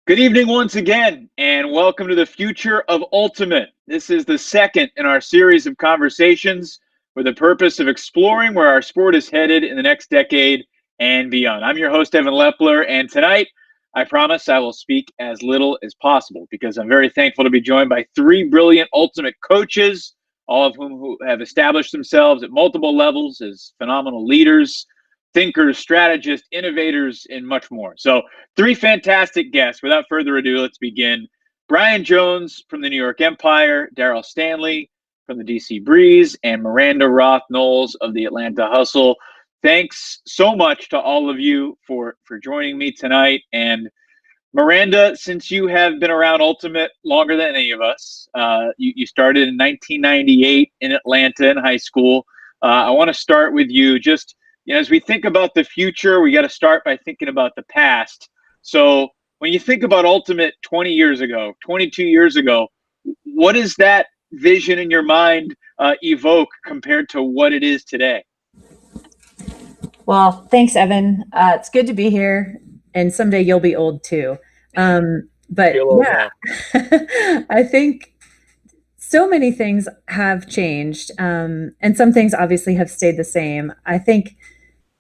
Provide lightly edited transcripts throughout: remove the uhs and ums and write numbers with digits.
Good evening once again, and welcome to the Future of Ultimate. This is the second in our series of conversations with the purpose of exploring where our sport is headed in the next decade and beyond. I'm your host, Evan Lepler, and tonight, I promise I will speak as little as possible because I'm very thankful to be joined by three brilliant Ultimate coaches, all of whom who have established themselves at multiple levels as phenomenal leaders, thinkers, strategists, innovators, and much more. So three fantastic guests. Without further ado, let's begin. Bryan Jones from the New York Empire, Darryl Stanley from the DC Breeze, and Miranda Knowles of the Atlanta Hustle. Thanks so much to all of you for joining me tonight. And Miranda, since you have been around Ultimate longer than any of us, you started in 1998 in Atlanta in high school. I want to start with you. Just as we think about the future, we got to start by thinking about the past. So when you think about Ultimate 20 years ago, 22 years ago, what does that vision in your mind evoke compared to what it is today? Well, thanks, Evan. It's good to be here, and someday you'll be old too. But yeah, I think so many things have changed, and some things obviously have stayed the same. I think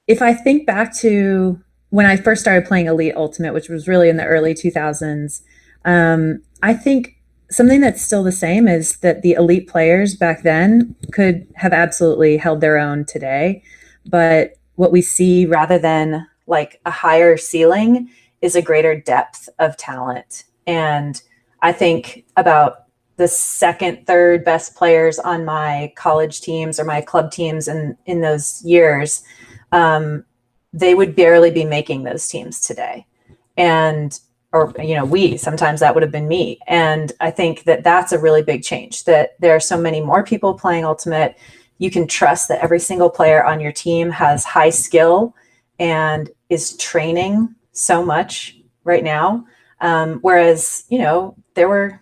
if I think back to when I first started playing Elite Ultimate, which was really in the early 2000s, I think something that's still the same is that the elite players back then could have absolutely held their own today. But what we see rather than like a higher ceiling is a greater depth of talent. And I think about the second, third best players on my college teams or my club teams in those years, they would barely be making those teams today. Or sometimes that would have been me. And I think that that's a really big change, that there are so many more people playing Ultimate. You can trust that every single player on your team has high skill and is training so much right now. Whereas, there were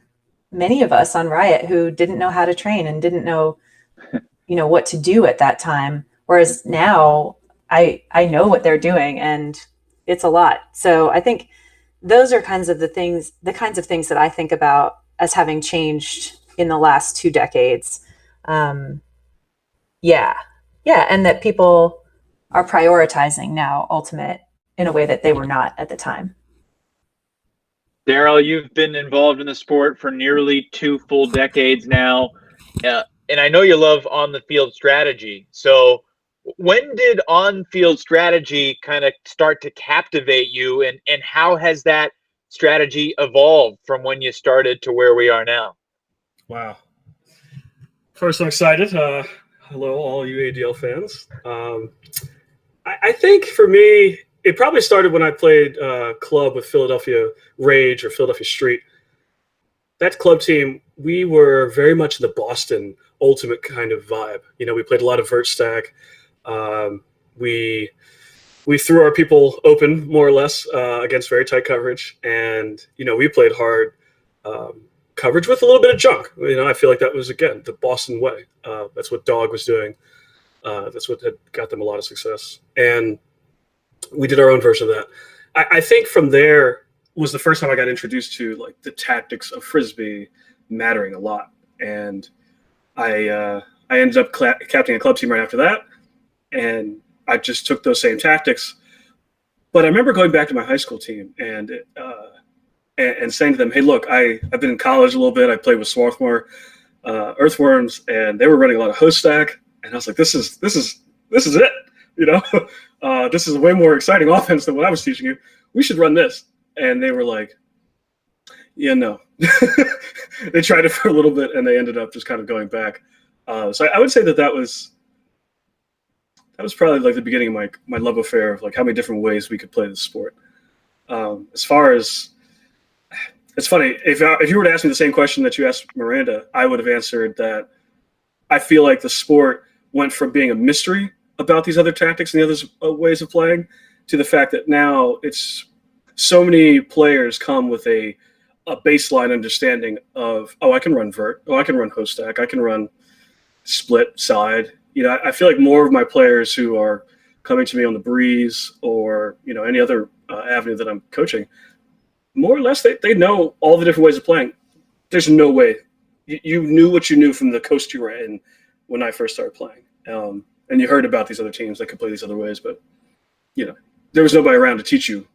many of us on Riot who didn't know how to train and didn't know, what to do at that time. Whereas now I know what they're doing and it's a lot. So I think those are kinds of things that I think about as having changed in the last 2 decades. And that people are prioritizing now Ultimate in a way that they were not at the time. Darryl, you've been involved in the sport for nearly 2 full decades now, and I know you love on-the-field strategy. So when did on-field strategy kind of start to captivate you, and how has that strategy evolved from when you started to where we are now? Wow. First, I'm excited. Hello, all you AUDL fans. I think for me, it probably started when I played club with Philadelphia Rage or Philadelphia Street. That club team, we were very much the Boston ultimate kind of vibe. We played a lot of vert stack. We threw our people open more or less against very tight coverage, and we played hard coverage with a little bit of junk. I feel like that was, again, the Boston way. That's what Dog was doing. That's what had got them a lot of success, and we did our own version of that. I think from there was the first time I got introduced to like the tactics of Frisbee mattering a lot, and I ended up captaining a club team right after that, and I just took those same tactics. But I remember going back to my high school team and saying to them, "Hey, look, I've been in college a little bit. I played with Swarthmore Earthworms, and they were running a lot of host stack, and I was like, this is it. This is a way more exciting offense than what I was teaching you. We should run this." And they were like, "Yeah, no." They tried it for a little bit, and they ended up just kind of going back. So I would say that was probably like the beginning of my love affair of like how many different ways we could play the sport. As far as, it's funny, if you were to ask me the same question that you asked Miranda, I would have answered that I feel like the sport went from being a mystery about these other tactics and the other ways of playing to the fact that now it's so many players come with a baseline understanding of, I can run vert, I can run host stack, I can run split side. I feel like more of my players who are coming to me on the breeze or any other avenue that I'm coaching, more or less they know all the different ways of playing. There's no way you knew what you knew from the coast you were in when I first started playing, and you heard about these other teams that could play these other ways, but there was nobody around to teach you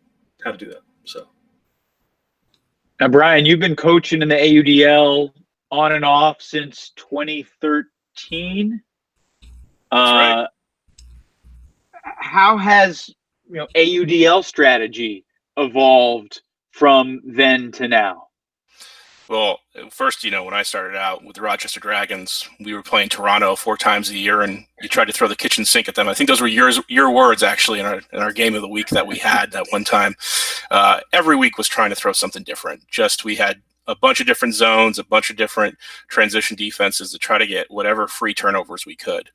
how to do that. So now, Bryan, you've been coaching in the AUDL on and off since 2013. That's right. How has AUDL strategy evolved from then to now? Well, first, when I started out with the Rochester Dragons, we were playing Toronto 4 times a year, and you tried to throw the kitchen sink at them. I think those were your words, actually, in our game of the week that we had that one time. Every week was trying to throw something different. We had a bunch of different zones, a bunch of different transition defenses to try to get whatever free turnovers we could.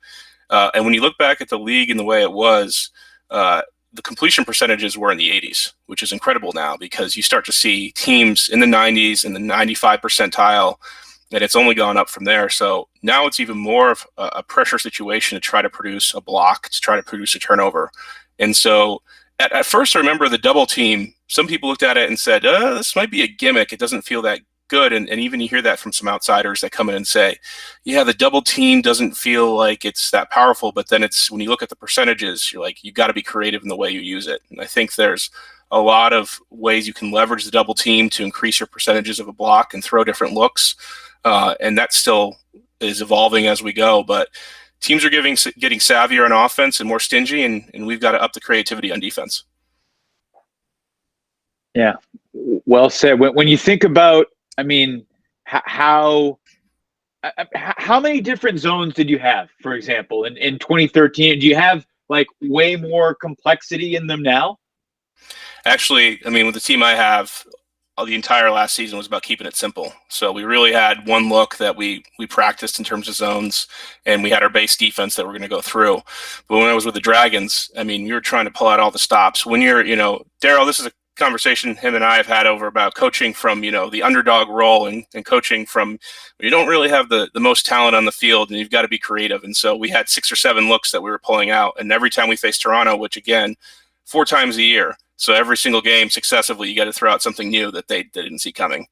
And when you look back at the league and the way it was, the completion percentages were in the 80s, which is incredible now because you start to see teams in the 90s and the 95 percentile, and it's only gone up from there. So now it's even more of a pressure situation to try to produce a block, to try to produce a turnover. And so at first, I remember the double team, some people looked at it and said, this might be a gimmick. It doesn't feel that good. And even you hear that from some outsiders that come in and say, yeah, the double team doesn't feel like it's that powerful. But then when you look at the percentages, you're like, you got to be creative in the way you use it. And I think there's a lot of ways you can leverage the double team to increase your percentages of a block and throw different looks. And that still is evolving as we go. But teams are getting savvier on offense and more stingy, and we've got to up the creativity on defense. Yeah, well said. When you think about, how many different zones did you have, for example, in 2013? Do you have like way more complexity in them now? Actually, with the team I have, the entire last season was about keeping it simple. So we really had one look that we practiced in terms of zones, and we had our base defense that we're going to go through. But when I was with the Dragons, we were trying to pull out all the stops. When you're, Darryl, this is a conversation him and I have had over about coaching from, the underdog role and coaching from, you don't really have the most talent on the field and you've got to be creative. And so we had 6 or 7 looks that we were pulling out. And every time we faced Toronto, which again, 4 times a year. So every single game successively, you got to throw out something new that they didn't see coming,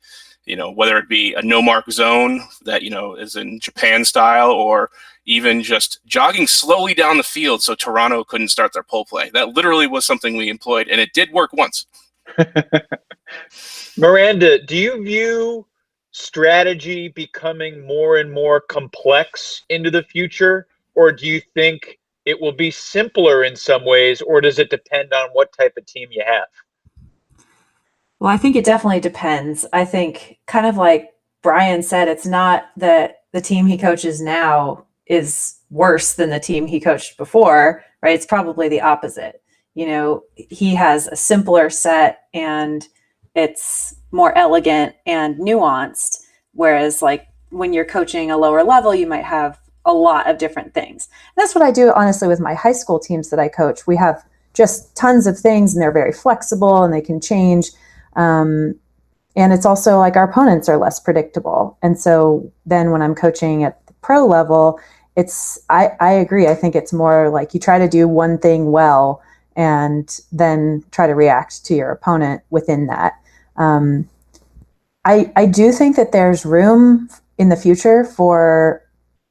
whether it be a no mark zone that, is in Japan style, or even just jogging slowly down the field so Toronto couldn't start their pull play. That literally was something we employed, and it did work once. Miranda, do you view strategy becoming more and more complex into the future, or do you think it will be simpler in some ways, or does it depend on what type of team you have? Well, I think it definitely depends. I think, kind of like Bryan said, it's not that the team he coaches now is worse than the team he coached before, right? It's probably the opposite. he has a simpler set and it's more elegant and nuanced. Whereas like when you're coaching a lower level, you might have a lot of different things. And that's what I do, honestly, with my high school teams that I coach. We have just tons of things and they're very flexible and they can change. And it's also like our opponents are less predictable. And so then when I'm coaching at the pro level, I agree. I think it's more like you try to do one thing well and then try to react to your opponent within that. I do think that there's room in the future for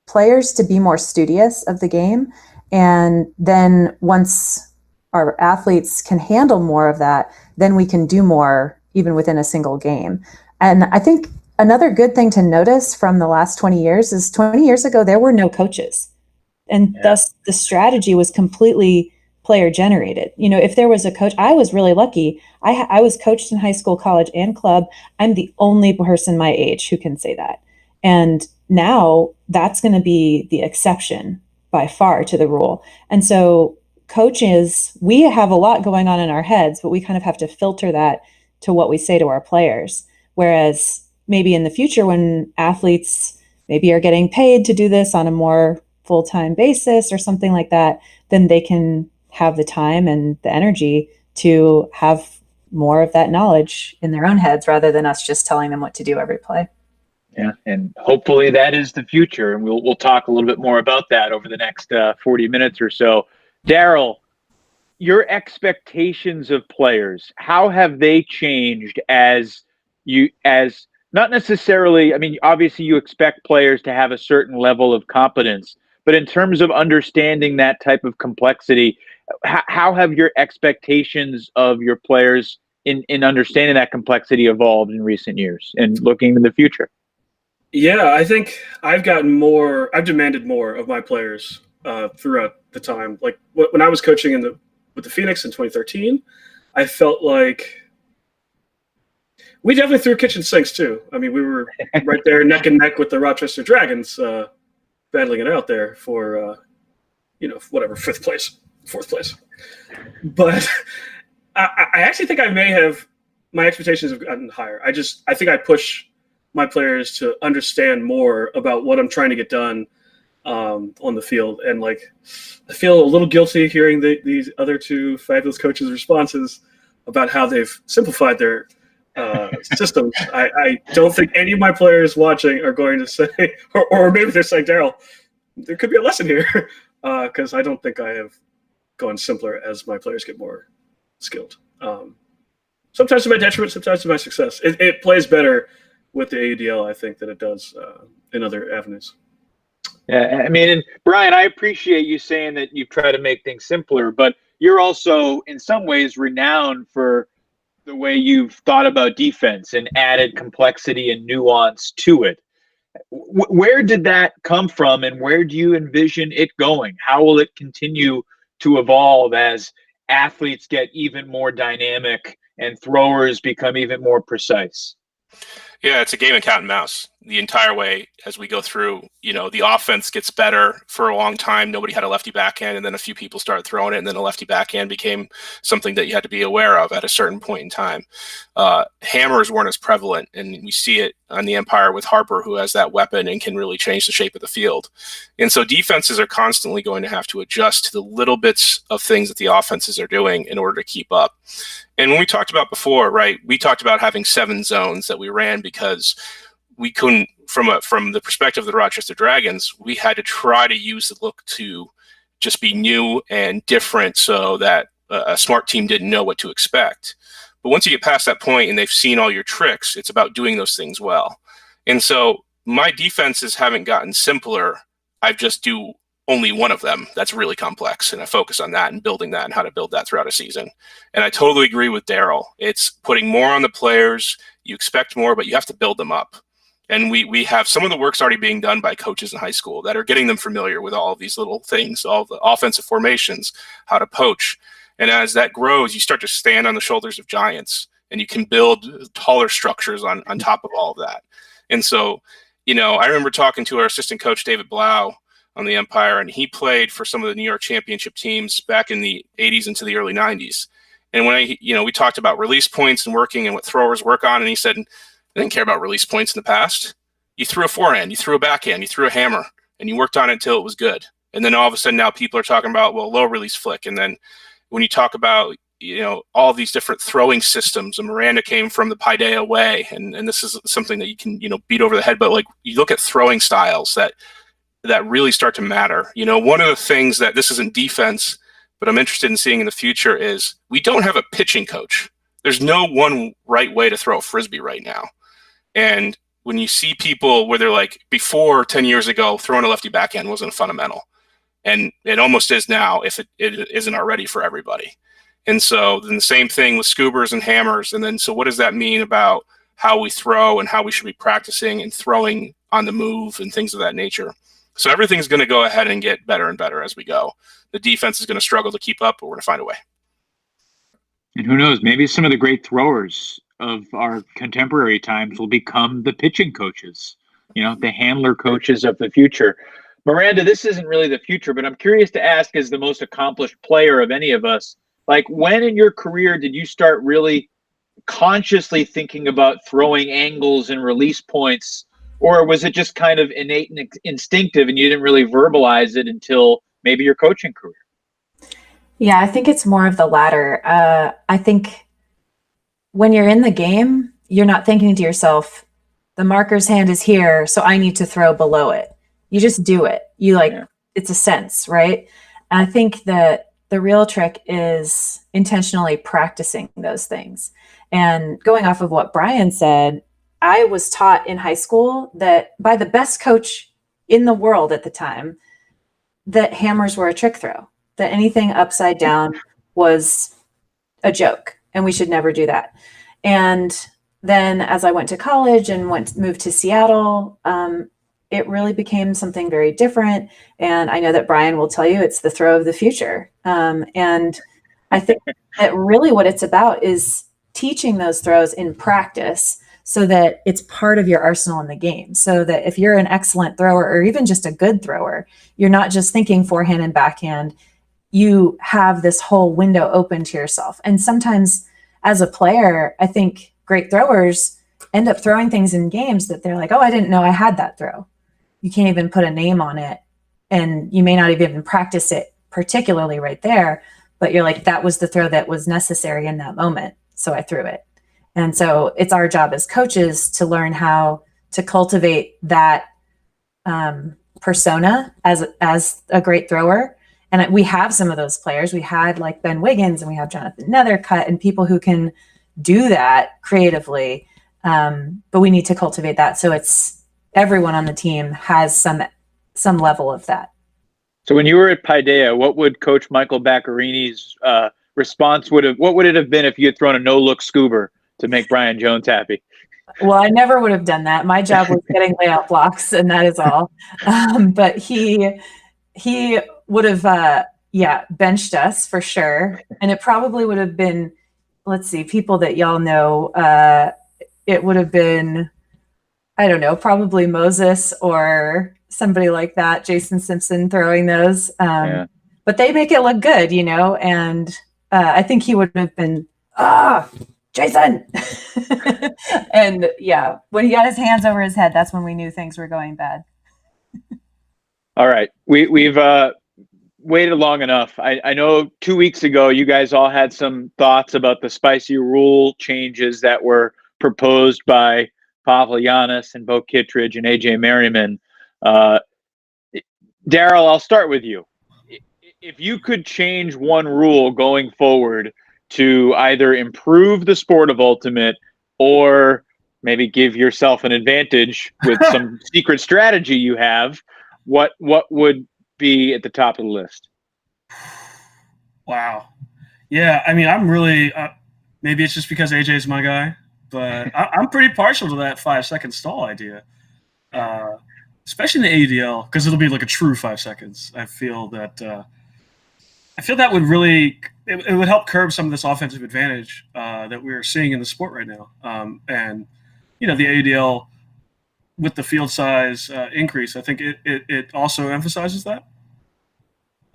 players to be more studious of the game. And then once our athletes can handle more of that, then we can do more even within a single game. And I think another good thing to notice from the last 20 years is 20 years ago, there were no coaches. And thus the strategy was completely player generated. If there was a coach, I was really lucky. I was coached in high school, college, and club. I'm the only person my age who can say that. And now that's going to be the exception by far to the rule. And so coaches, we have a lot going on in our heads, but we kind of have to filter that to what we say to our players. Whereas maybe in the future when athletes maybe are getting paid to do this on a more full-time basis or something like that, then they can have the time and the energy to have more of that knowledge in their own heads rather than us just telling them what to do every play. Yeah, and hopefully that is the future, and we'll talk a little bit more about that over the next 40 minutes or so. Darryl, your expectations of players, how have they changed as not necessarily, I mean, obviously you expect players to have a certain level of competence, but in terms of understanding that type of complexity, how have your expectations of your players in understanding that complexity evolved in recent years and looking to the future? Yeah, I think I've demanded more of my players throughout the time. Like when I was coaching with the Phoenix in 2013, I felt like we definitely threw kitchen sinks too. I mean, we were right there neck and neck with the Rochester Dragons, battling it out there for, whatever, fourth place. But I actually think my expectations have gotten higher. I think I push my players to understand more about what I'm trying to get done on the field. And like, I feel a little guilty hearing these other two fabulous coaches' responses about how they've simplified their systems. I don't think any of my players watching are going to say, or maybe they're saying, Darryl, there could be a lesson here, because I don't think I have gone simpler as my players get more skilled. Sometimes to my detriment, sometimes to my success. It plays better with the AUDL, I think, than it does in other avenues. Yeah, I mean, and Bryan, I appreciate you saying that you try to make things simpler, but you're also in some ways renowned for the way you've thought about defense and added complexity and nuance to it. Where did that come from, and where do you envision it going? How will it continue to evolve as athletes get even more dynamic and throwers become even more precise? Yeah, it's a game of cat and mouse the entire way as we go through. The offense gets better. For a long time, nobody had a lefty backhand, and then a few people started throwing it, and then a lefty backhand became something that you had to be aware of at a certain point in time. Hammers weren't as prevalent, and we see it on the Empire with Harper, who has that weapon and can really change the shape of the field. And so defenses are constantly going to have to adjust to the little bits of things that the offenses are doing in order to keep up. And when we talked about before, right, we talked about having 7 zones that we ran because we couldn't, from the perspective of the Rochester Dragons, we had to try to use the look to just be new and different so that a smart team didn't know what to expect. But once you get past that point and they've seen all your tricks, it's about doing those things well. And so my defenses haven't gotten simpler. I just do only one of them that's really complex, and I focus on that and building that and how to build that throughout a season. And I totally agree with Darryl. It's putting more on the players. You expect more, but you have to build them up. And we have some of the work's already being done by coaches in high school that are getting them familiar with all of these little things, all the offensive formations, how to poach. And as that grows, you start to stand on the shoulders of giants, and you can build taller structures on top of all of that. And so, I remember talking to our assistant coach, David Blau, on the Empire, and he played for some of the New York championship teams back in the 80s into the early 90s. And when we talked about release points and working and what throwers work on, and he said, I didn't care about release points in the past. You threw a forehand, you threw a backhand, you threw a hammer, and you worked on it until it was good. And then all of a sudden now people are talking about, well, low release flick. And then when you talk about, all these different throwing systems, and Miranda came from the Paideia way, and this is something that you can, beat over the head. But like, you look at throwing styles that really start to matter. One of the things that, this isn't defense, but I'm interested in seeing in the future, is we don't have a pitching coach. There's no one right way to throw a Frisbee right now. And when you see people where they're like, before 10 years ago, throwing a lefty backhand wasn't a fundamental. And it almost is now if it isn't already for everybody. And so then the same thing with scoobers and hammers. And then, so what does that mean about how we throw and how we should be practicing and throwing on the move and things of that nature? So everything's going to go ahead and get better and better as we go. The defense is going to struggle to keep up, but we're going to find a way. And who knows, maybe some of the great throwers of our contemporary times will become the pitching coaches, the handler coaches of the future. Miranda, this isn't really the future, but I'm curious to ask, as the most accomplished player of any of us, like, when in your career did you start really consciously thinking about throwing angles and release points? Or was it just kind of innate and instinctive and you didn't really verbalize it until maybe your coaching career? Yeah, I think it's more of the latter. I think when you're in the game, you're not thinking to yourself, the marker's hand is here, so I need to throw below it. You just do it. It's a sense, right? And I think that the real trick is intentionally practicing those things. And going off of what Bryan said, I was taught in high school that by the best coach in the world at the time, that hammers were a trick throw, that anything upside down was a joke and we should never do that. And then as I went to college and moved to Seattle, it really became something very different. And I know that Bryan will tell you it's the throw of the future. And I think that really what it's about is teaching those throws in practice so that it's part of your arsenal in the game. So that if you're an excellent thrower or even just a good thrower, you're not just thinking forehand and backhand. You have this whole window open to yourself. And sometimes as a player, I think great throwers end up throwing things in games that they're like, oh, I didn't know I had that throw. You can't even put a name on it. And you may not even practice it particularly right there, but you're like, that was the throw that was necessary in that moment. So I threw it. And so it's our job as coaches to learn how to cultivate that persona as a great thrower. And we have some of those players. We had like Ben Wiggins and we have Jonathan Nethercutt and people who can do that creatively. But we need to cultivate that. So it's everyone on the team has some level of that. So when you were at Paideia, what would Coach Michael Baccarini's response what would it have been if you had thrown a no-look scoober to make Bryan Jones happy? Well, I never would have done that. My job was getting layout blocks, and that is all. But he would have, benched us for sure. And it probably would have been, let's see, people that y'all know. It would have been, I don't know, probably Moses or somebody like that, Jason Simpson throwing those. But they make it look good, and I think he would have been, Jason. And yeah, when he got his hands over his head, that's when we knew things were going bad. All right. We've waited long enough. I know 2 weeks ago, you guys all had some thoughts about the spicy rule changes that were proposed by Pavel Giannis and Bo Kittredge and AJ Merriman. Darryl, I'll start with you. If you could change one rule going forward to either improve the sport of Ultimate or maybe give yourself an advantage with some secret strategy you have, what would be at the top of the list? Wow. Yeah, I mean, I'm really maybe it's just because AJ's my guy, but I'm pretty partial to that 5-second stall idea, especially in the AUDL, because it'll be like a true 5 seconds. I feel that would really it would help curb some of this offensive advantage that we're seeing in the sport right now. And the AUDL with the field size increase, I think it also emphasizes that.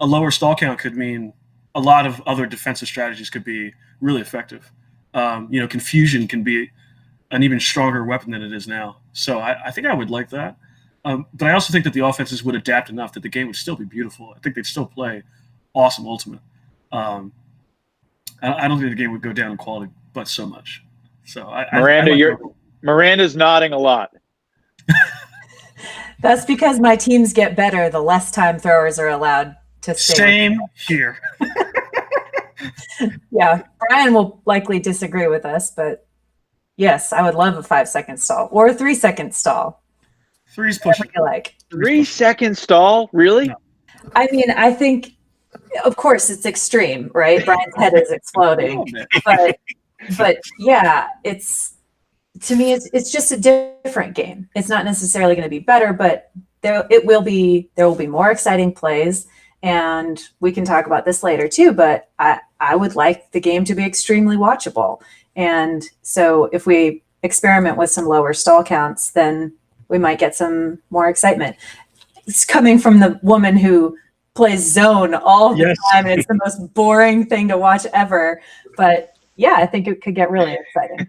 A lower stall count could mean a lot of other defensive strategies could be really effective. Confusion can be an even stronger weapon than it is now. So I think I would like that. But I also think that the offenses would adapt enough that the game would still be beautiful. I think they'd still play awesome Ultimate. I don't think the game would go down in quality, but so much. So Miranda's nodding a lot. That's because my teams get better the less time throwers are allowed to stay. Same here. Yeah, Bryan will likely disagree with us, but yes, I would love a 5-second stall or a 3-second stall. 3's pushing. Like 3-second stall, really? No. I mean, I think, of course, it's extreme, right? Bryan's head is exploding, but yeah, to me, it's just a different game. It's not necessarily going to be better, but there will be more exciting plays, and we can talk about this later too. But I would like the game to be extremely watchable, and so if we experiment with some lower stall counts, then we might get some more excitement. It's coming from the woman who plays zone all the time, and it's the most boring thing to watch ever. But yeah, I think it could get really exciting.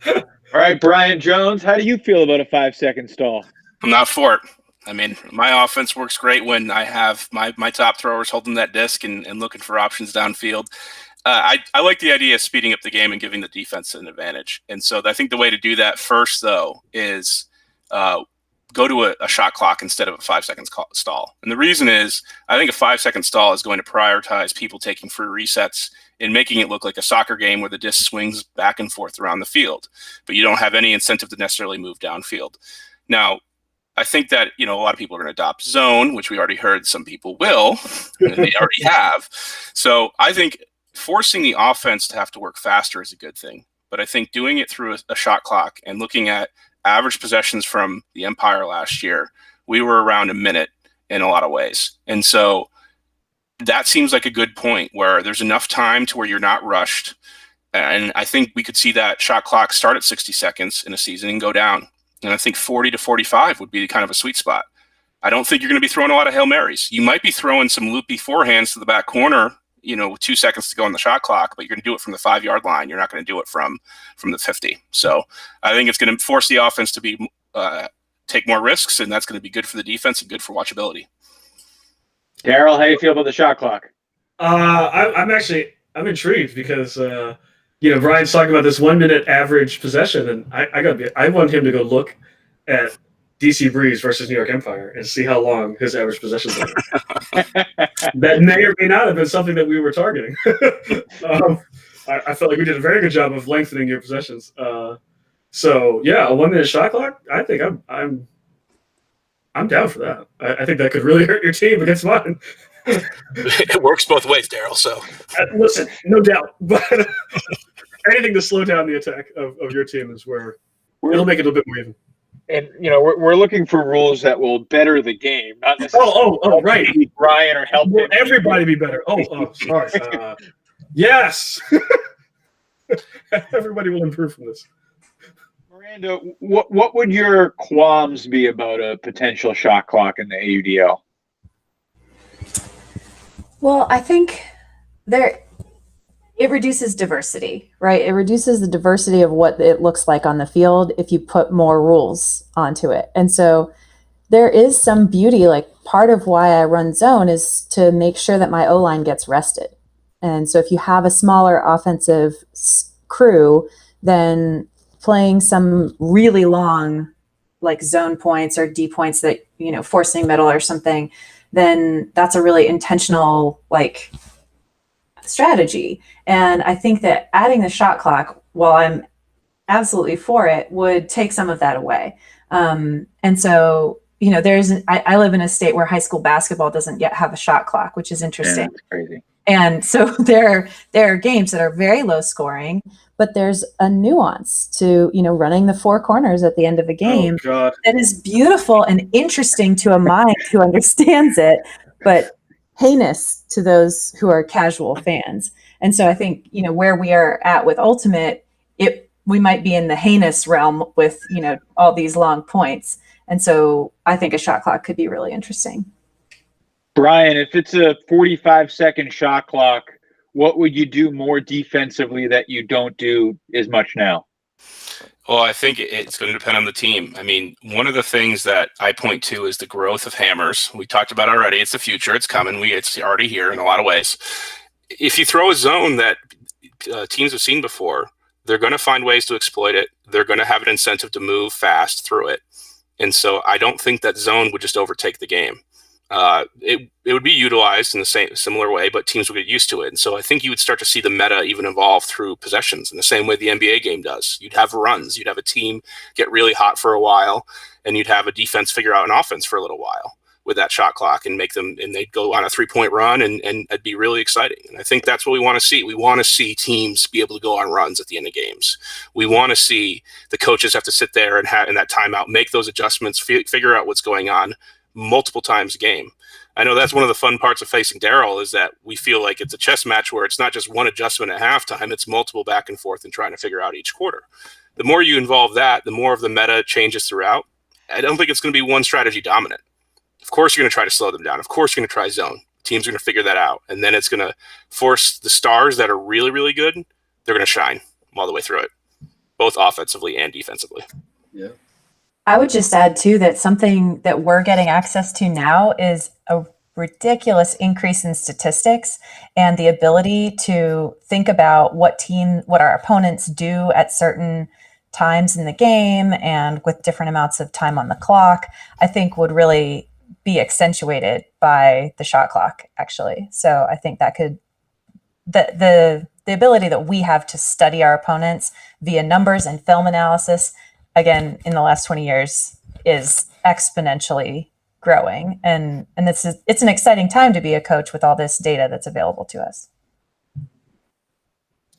All right, Bryan Jones, how do you feel about a 5-second stall? I'm not for it. I mean, my offense works great when I have my top throwers holding that disc and looking for options downfield. I like the idea of speeding up the game and giving the defense an advantage. And so I think the way to do that first, though, is go to a shot clock instead of a 5-second stall. And the reason is I think a 5-second stall is going to prioritize people taking free resets and making it look like a soccer game where the disc swings back and forth around the field, but you don't have any incentive to necessarily move downfield. Now, I think that, a lot of people are going to adopt zone, which we already heard some people will, and they already have. So I think forcing the offense to have to work faster is a good thing. But I think doing it through a shot clock and looking at average possessions from the Empire last year, we were around a minute in a lot of ways. And so that seems like a good point where there's enough time to where you're not rushed. And I think we could see that shot clock start at 60 seconds in a season and go down. And I think 40 to 45 would be kind of a sweet spot. I don't think you're going to be throwing a lot of Hail Marys. You might be throwing some loopy forehands to the back corner, with 2 seconds to go on the shot clock, but you're going to do it from the 5-yard line. You're not going to do it from the 50. So I think it's going to force the offense to be take more risks, and that's going to be good for the defense and good for watchability. Darryl, how do you feel about the shot clock? I'm intrigued because Bryan's talking about this 1 minute average possession, and I want him to go look at DC Breeze versus New York Empire and see how long his average possessions are. That may or may not have been something that we were targeting. I felt like we did a very good job of lengthening your possessions. So yeah, a 1 minute shot clock. I think I'm down for that. I think that could really hurt your team against mine. It works both ways, Darryl. So listen, no doubt, but anything to slow down the attack of your team is where it'll make it a little bit more even. And we're looking for rules that will better the game, not necessarily. Oh, right. Bryan or help will everybody be better. Sorry. Yes. Everybody will improve from this. Miranda, what would your qualms be about a potential shot clock in the AUDL? Well, I think it reduces diversity, right? It reduces the diversity of what it looks like on the field if you put more rules onto it. And so there is some beauty, like part of why I run zone is to make sure that my O-line gets rested. And so if you have a smaller offensive crew, then playing some really long, like zone points or D points that, forcing middle or something, then that's a really intentional, strategy. And I think that adding the shot clock, while I'm absolutely for it, would take some of that away. And so, I live in a state where high school basketball doesn't yet have a shot clock, which is interesting. Yeah, that's crazy. And so there are games that are very low scoring, but there's a nuance to, running the 4 corners at the end of a game that is beautiful and interesting to a mind who understands it, but heinous to those who are casual fans. And so I think, where we are at with Ultimate, it we might be in the heinous realm with, all these long points. And so I think a shot clock could be really interesting. Bryan, if it's a 45-second shot clock, what would you do more defensively that you don't do as much now? Well, I think it's going to depend on the team. I mean, one of the things that I point to is the growth of hammers. We talked about already. It's the future. It's coming. It's already here in a lot of ways. If you throw a zone that teams have seen before, they're going to find ways to exploit it. They're going to have an incentive to move fast through it. And so I don't think that zone would just overtake the game. It would be utilized in the similar way, but teams would get used to it. And so I think you would start to see the meta even evolve through possessions in the same way the NBA game does. You'd have runs. You'd have a team get really hot for a while, and you'd have a defense figure out an offense for a little while with that shot clock and they'd go on a 3-point run and it'd be really exciting. And I think that's what we want to see. We want to see teams be able to go on runs at the end of games. We want to see the coaches have to sit there and in that timeout, make those adjustments, figure out what's going on multiple times a game. I know that's one of the fun parts of facing Darryl is that we feel like it's a chess match where it's not just one adjustment at halftime, it's multiple back and forth and trying to figure out each quarter. The more you involve that, the more of the meta changes throughout. I don't think it's going to be one strategy dominant. Of course, you're going to try to slow them down. Of course, you're going to try zone. Teams are going to figure that out. And then it's going to force the stars that are really, really good, they're going to shine all the way through it, both offensively and defensively. Yeah. I would just add, too, that something that we're getting access to now is a ridiculous increase in statistics and the ability to think about what our opponents do at certain times in the game and with different amounts of time on the clock, I think would really be accentuated by the shot clock, actually. So I think that could, the ability that we have to study our opponents via numbers and film analysis, again, in the last 20 years is exponentially growing. And it's an exciting time to be a coach with all this data that's available to us.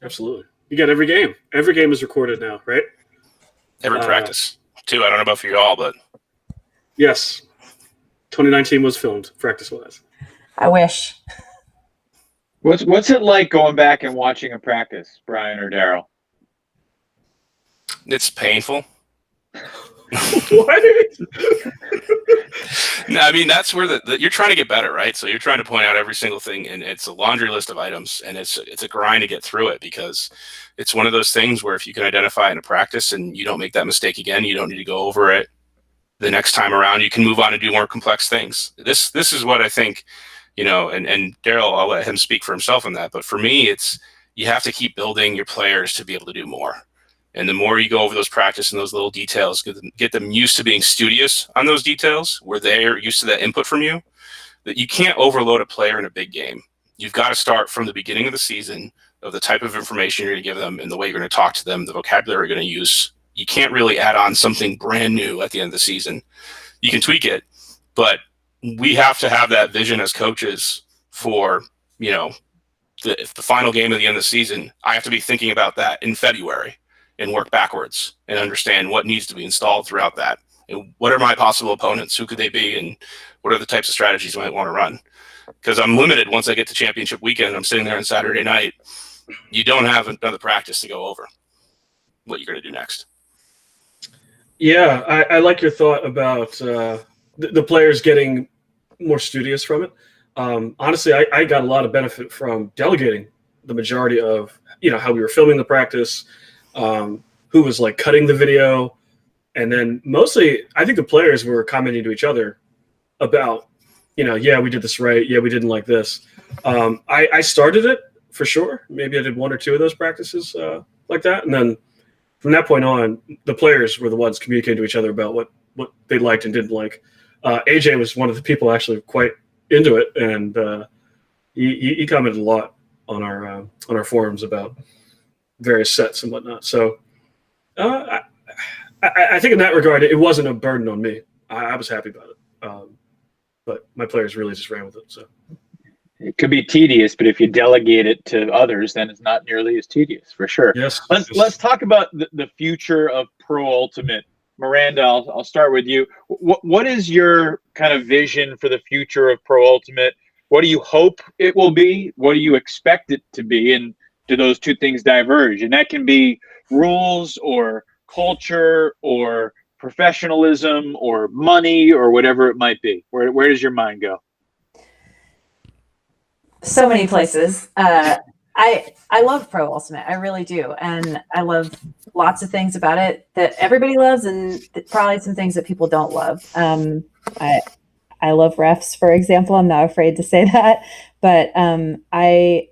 Absolutely. You got every game. Every game is recorded now, right? Every practice, too. I don't know about for you all, but yes. 2019 was filmed practice-wise. I wish. What's it like going back and watching a practice, Bryan or Darryl? It's painful. What? No, I mean, that's where you're trying to get better, right? So you're trying to point out every single thing, and it's a laundry list of items, and it's a grind to get through it because it's one of those things where if you can identify in a practice and you don't make that mistake again, you don't need to go over it the next time around. You can move on and do more complex things. This is what I think, and Darryl, I'll let him speak for himself on that. But for me, it's you have to keep building your players to be able to do more. And the more you go over those practice and those little details, get them used to being studious on those details where they're used to that input from you, that you can't overload a player in a big game. You've got to start from the beginning of the season of the type of information you're going to give them and the way you're going to talk to them, the vocabulary you're going to use. You can't really add on something brand new at the end of the season. You can tweak it, but we have to have that vision as coaches for, the final game of the end of the season. I have to be thinking about that in February and work backwards and understand what needs to be installed throughout that. And what are my possible opponents? Who could they be? And what are the types of strategies I might want to run? Because I'm limited once I get to championship weekend. I'm sitting there on Saturday night. You don't have another practice to go over what you're going to do next. Yeah, I like your thought about the players getting more studious from it. Honestly, I got a lot of benefit from delegating the majority of, how we were filming the practice, who was like cutting the video. And then mostly I think the players were commenting to each other about, yeah, we did this right. Yeah, we didn't like this. I started it for sure. Maybe I did one or two of those practices like that. And then from that point on, the players were the ones communicating to each other about what they liked and didn't like. AJ was one of the people actually quite into it. And he commented a lot on our forums about various sets and whatnot. So I think in that regard, it wasn't a burden on me. I was happy about it. But my players really just ran with it. So it could be tedious, but if you delegate it to others, then it's not nearly as tedious, for sure. Yes. Let's talk about the future of Pro Ultimate. Miranda, I'll start with you. What is your kind of vision for the future of Pro Ultimate? What do you hope it will be? What do you expect it to be? And do those two things diverge? And that can be rules or culture or professionalism or money or whatever it might be. Where does your mind go? So many places. I love Pro Ultimate. I really do. And I love lots of things about it that everybody loves, and probably some things that people don't love. I love refs, for example. I'm not afraid to say that. But I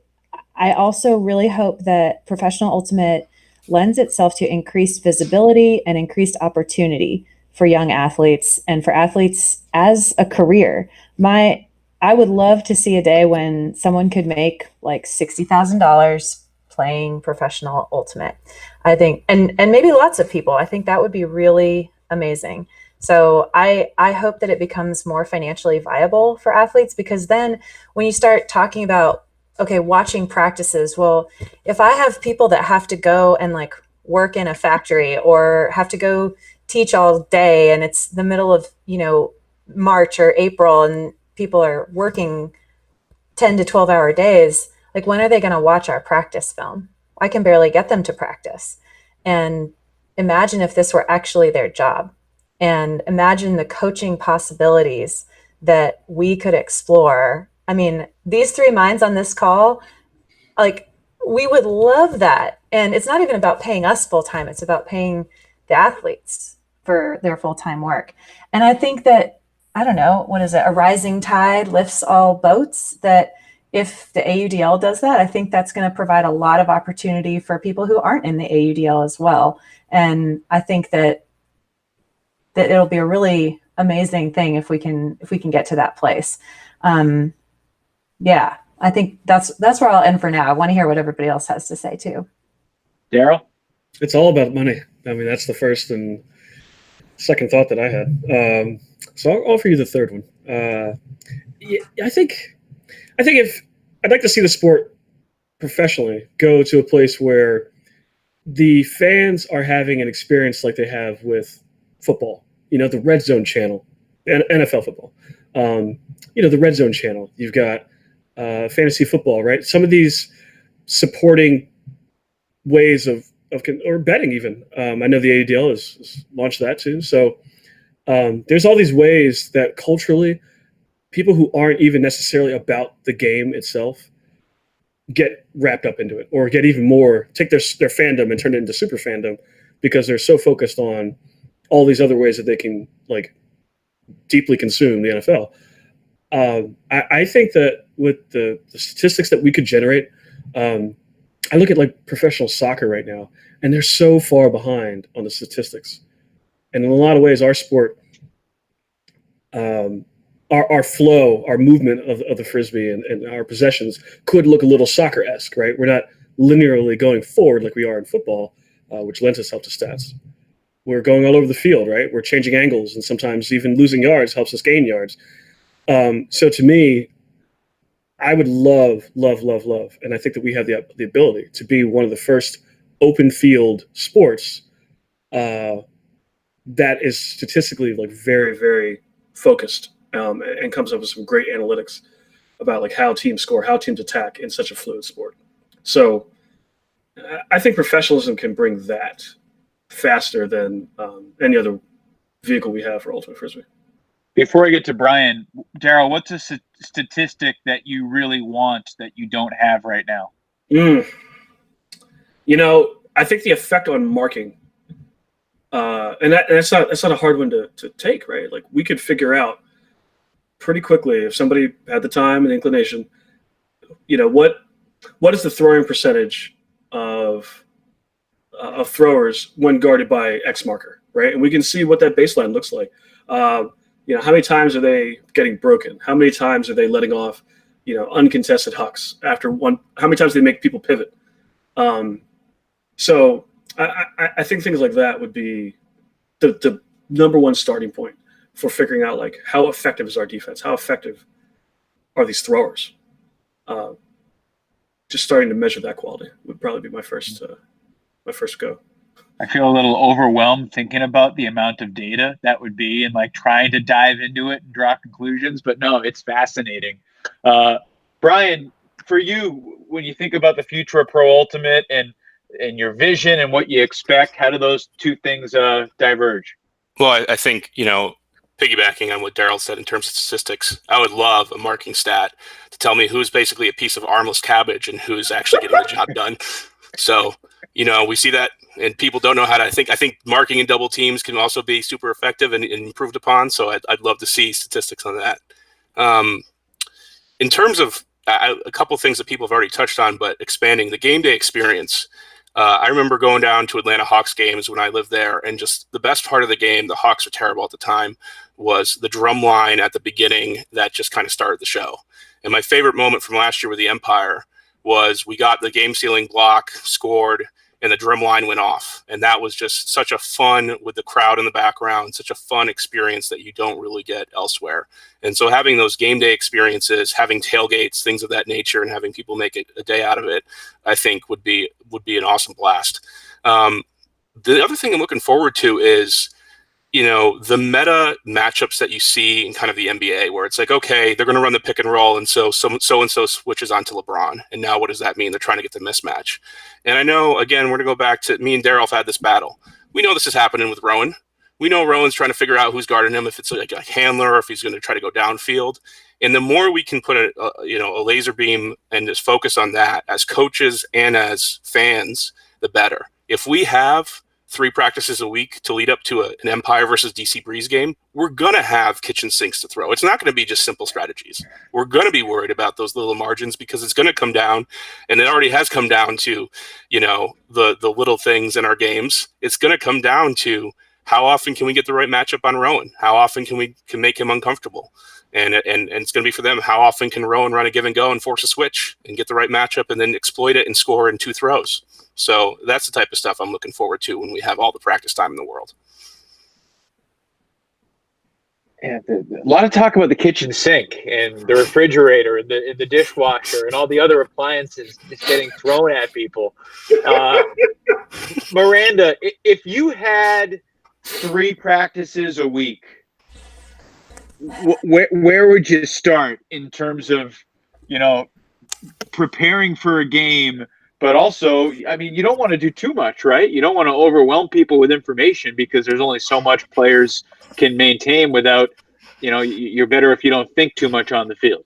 also really hope that Professional Ultimate lends itself to increased visibility and increased opportunity for young athletes and for athletes as a career. I would love to see a day when someone could make like $60,000 playing Professional Ultimate. I think, and maybe lots of people. I think that would be really amazing. So I hope that it becomes more financially viable for athletes, because then when you start talking about, okay, watching practices, well, if I have people that have to go and like work in a factory or have to go teach all day, and it's the middle of, March or April, and people are working 10 to 12 hour days, like when are they going to watch our practice film? I can barely get them to practice. And imagine if this were actually their job, and imagine the coaching possibilities that we could explore. I mean, these three minds on this call, like, we would love that. And it's not even about paying us full time. It's about paying the athletes for their full-time work. And I think that, I don't know, what is it? A rising tide lifts all boats. That if the AUDL does that, I think that's going to provide a lot of opportunity for people who aren't in the AUDL as well. And I think that it'll be a really amazing thing if we can get to that place. Yeah, I think that's where I'll end for now. I want to hear what everybody else has to say too. Darryl? It's all about money. I mean, that's the first and second thought that I had. So I'll offer you the third one. Yeah, I think if I'd like to see the sport professionally go to a place where the fans are having an experience like they have with football. The Red Zone channel, NFL football. The Red Zone channel. You've got fantasy football, right? Some of these supporting ways of or betting even. I know the AUDL has launched that too. So there's all these ways that culturally people who aren't even necessarily about the game itself get wrapped up into it, or get even more, take their fandom and turn it into super fandom, because they're so focused on all these other ways that they can like deeply consume the NFL. I think that with the statistics that we could generate, I look at like professional soccer right now, and they're so far behind on the statistics. And in a lot of ways, our sport, our flow, our movement of the Frisbee and our possessions could look a little soccer-esque, right? We're not linearly going forward like we are in football, which lends itself to stats. We're going all over the field, right? We're changing angles, and sometimes even losing yards helps us gain yards. So to me, I would love, and I think that we have the ability to be one of the first open field sports that is statistically like very, very focused, and comes up with some great analytics about like how teams score, how teams attack in such a fluid sport. So I think professionalism can bring that faster than any other vehicle we have for Ultimate Frisbee. Before I get to Bryan, Darryl, what's a statistic that you really want that you don't have right now? I think the effect on marking, and that's not a hard one to take, right? Like, we could figure out pretty quickly, if somebody had the time and inclination, what is the throwing percentage of throwers when guarded by X marker, right? And we can see what that baseline looks like. How many times are they getting broken? How many times are they letting off, uncontested hucks after one? How many times do they make people pivot? So I think things like that would be the number one starting point for figuring out like how effective is our defense? How effective are these throwers? Just starting to measure that quality would probably be my first go. I feel a little overwhelmed thinking about the amount of data that would be, and like trying to dive into it and draw conclusions. But no, it's fascinating. Bryan, for you, when you think about the future of Pro Ultimate and your vision and what you expect, how do those two things diverge? Well, I think, piggybacking on what Darryl said in terms of statistics, I would love a marking stat to tell me who's basically a piece of armless cabbage and who's actually getting the job done. So, we see that, and people don't know how to. I think marking in double teams can also be super effective and improved upon. So I'd love to see statistics on that. In terms of a couple of things that people have already touched on, but expanding the game day experience. I remember going down to Atlanta Hawks games when I lived there, and just the best part of the game, the Hawks were terrible at the time, was the drum line at the beginning that just kind of started the show. And my favorite moment from last year with the Empire was we got the game-sealing block, scored, and the drum line went off. And that was just such a fun, with the crowd in the background, such a fun experience that you don't really get elsewhere. And so having those game day experiences, having tailgates, things of that nature, and having people make it a day out of it, I think would be an awesome blast. The other thing I'm looking forward to is, the meta matchups that you see in kind of the NBA, where it's like, okay, they're going to run the pick and roll, and so so-and-so switches onto LeBron. And now what does that mean? They're trying to get the mismatch. And I know, again, we're going to go back to me and Darryl have had this battle. We know this is happening with Rowan. We know Rowan's trying to figure out who's guarding him, if it's like a handler or if he's going to try to go downfield. And the more we can put a laser beam and just focus on that as coaches and as fans, the better. If we have 3 practices a week to lead up to an Empire versus DC Breeze game, we're going to have kitchen sinks to throw. It's not going to be just simple strategies. We're going to be worried about those little margins, because it's going to come down, and it already has come down to, the little things in our games. It's going to come down to how often can we get the right matchup on Rowan? How often can we make him uncomfortable? And it's going to be for them, how often can Rowan run a give and go and force a switch and get the right matchup and then exploit it and score in 2 throws? So that's the type of stuff I'm looking forward to when we have all the practice time in the world. Yeah, a lot of talk about the kitchen sink and the refrigerator and the dishwasher and all the other appliances just getting thrown at people. Miranda, if you had 3 practices a week, where would you start in terms of, preparing for a game? But also, you don't want to do too much, right? You don't want to overwhelm people with information, because there's only so much players can maintain without, you're better if you don't think too much on the field.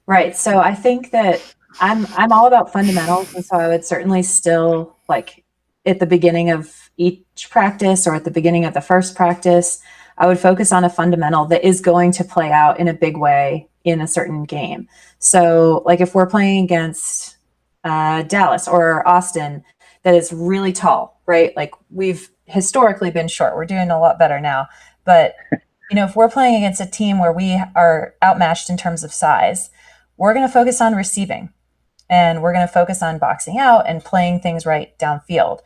Right. So I think that I'm all about fundamentals. And so I would certainly still, like, at the beginning of each practice or at the beginning of the first practice, I would focus on a fundamental that is going to play out in a big way in a certain game. So, like, if we're playing against Dallas or Austin, that is really tall, right? Like, we've historically been short. We're doing a lot better now. But, if we're playing against a team where we are outmatched in terms of size, we're going to focus on receiving, and we're going to focus on boxing out and playing things right downfield.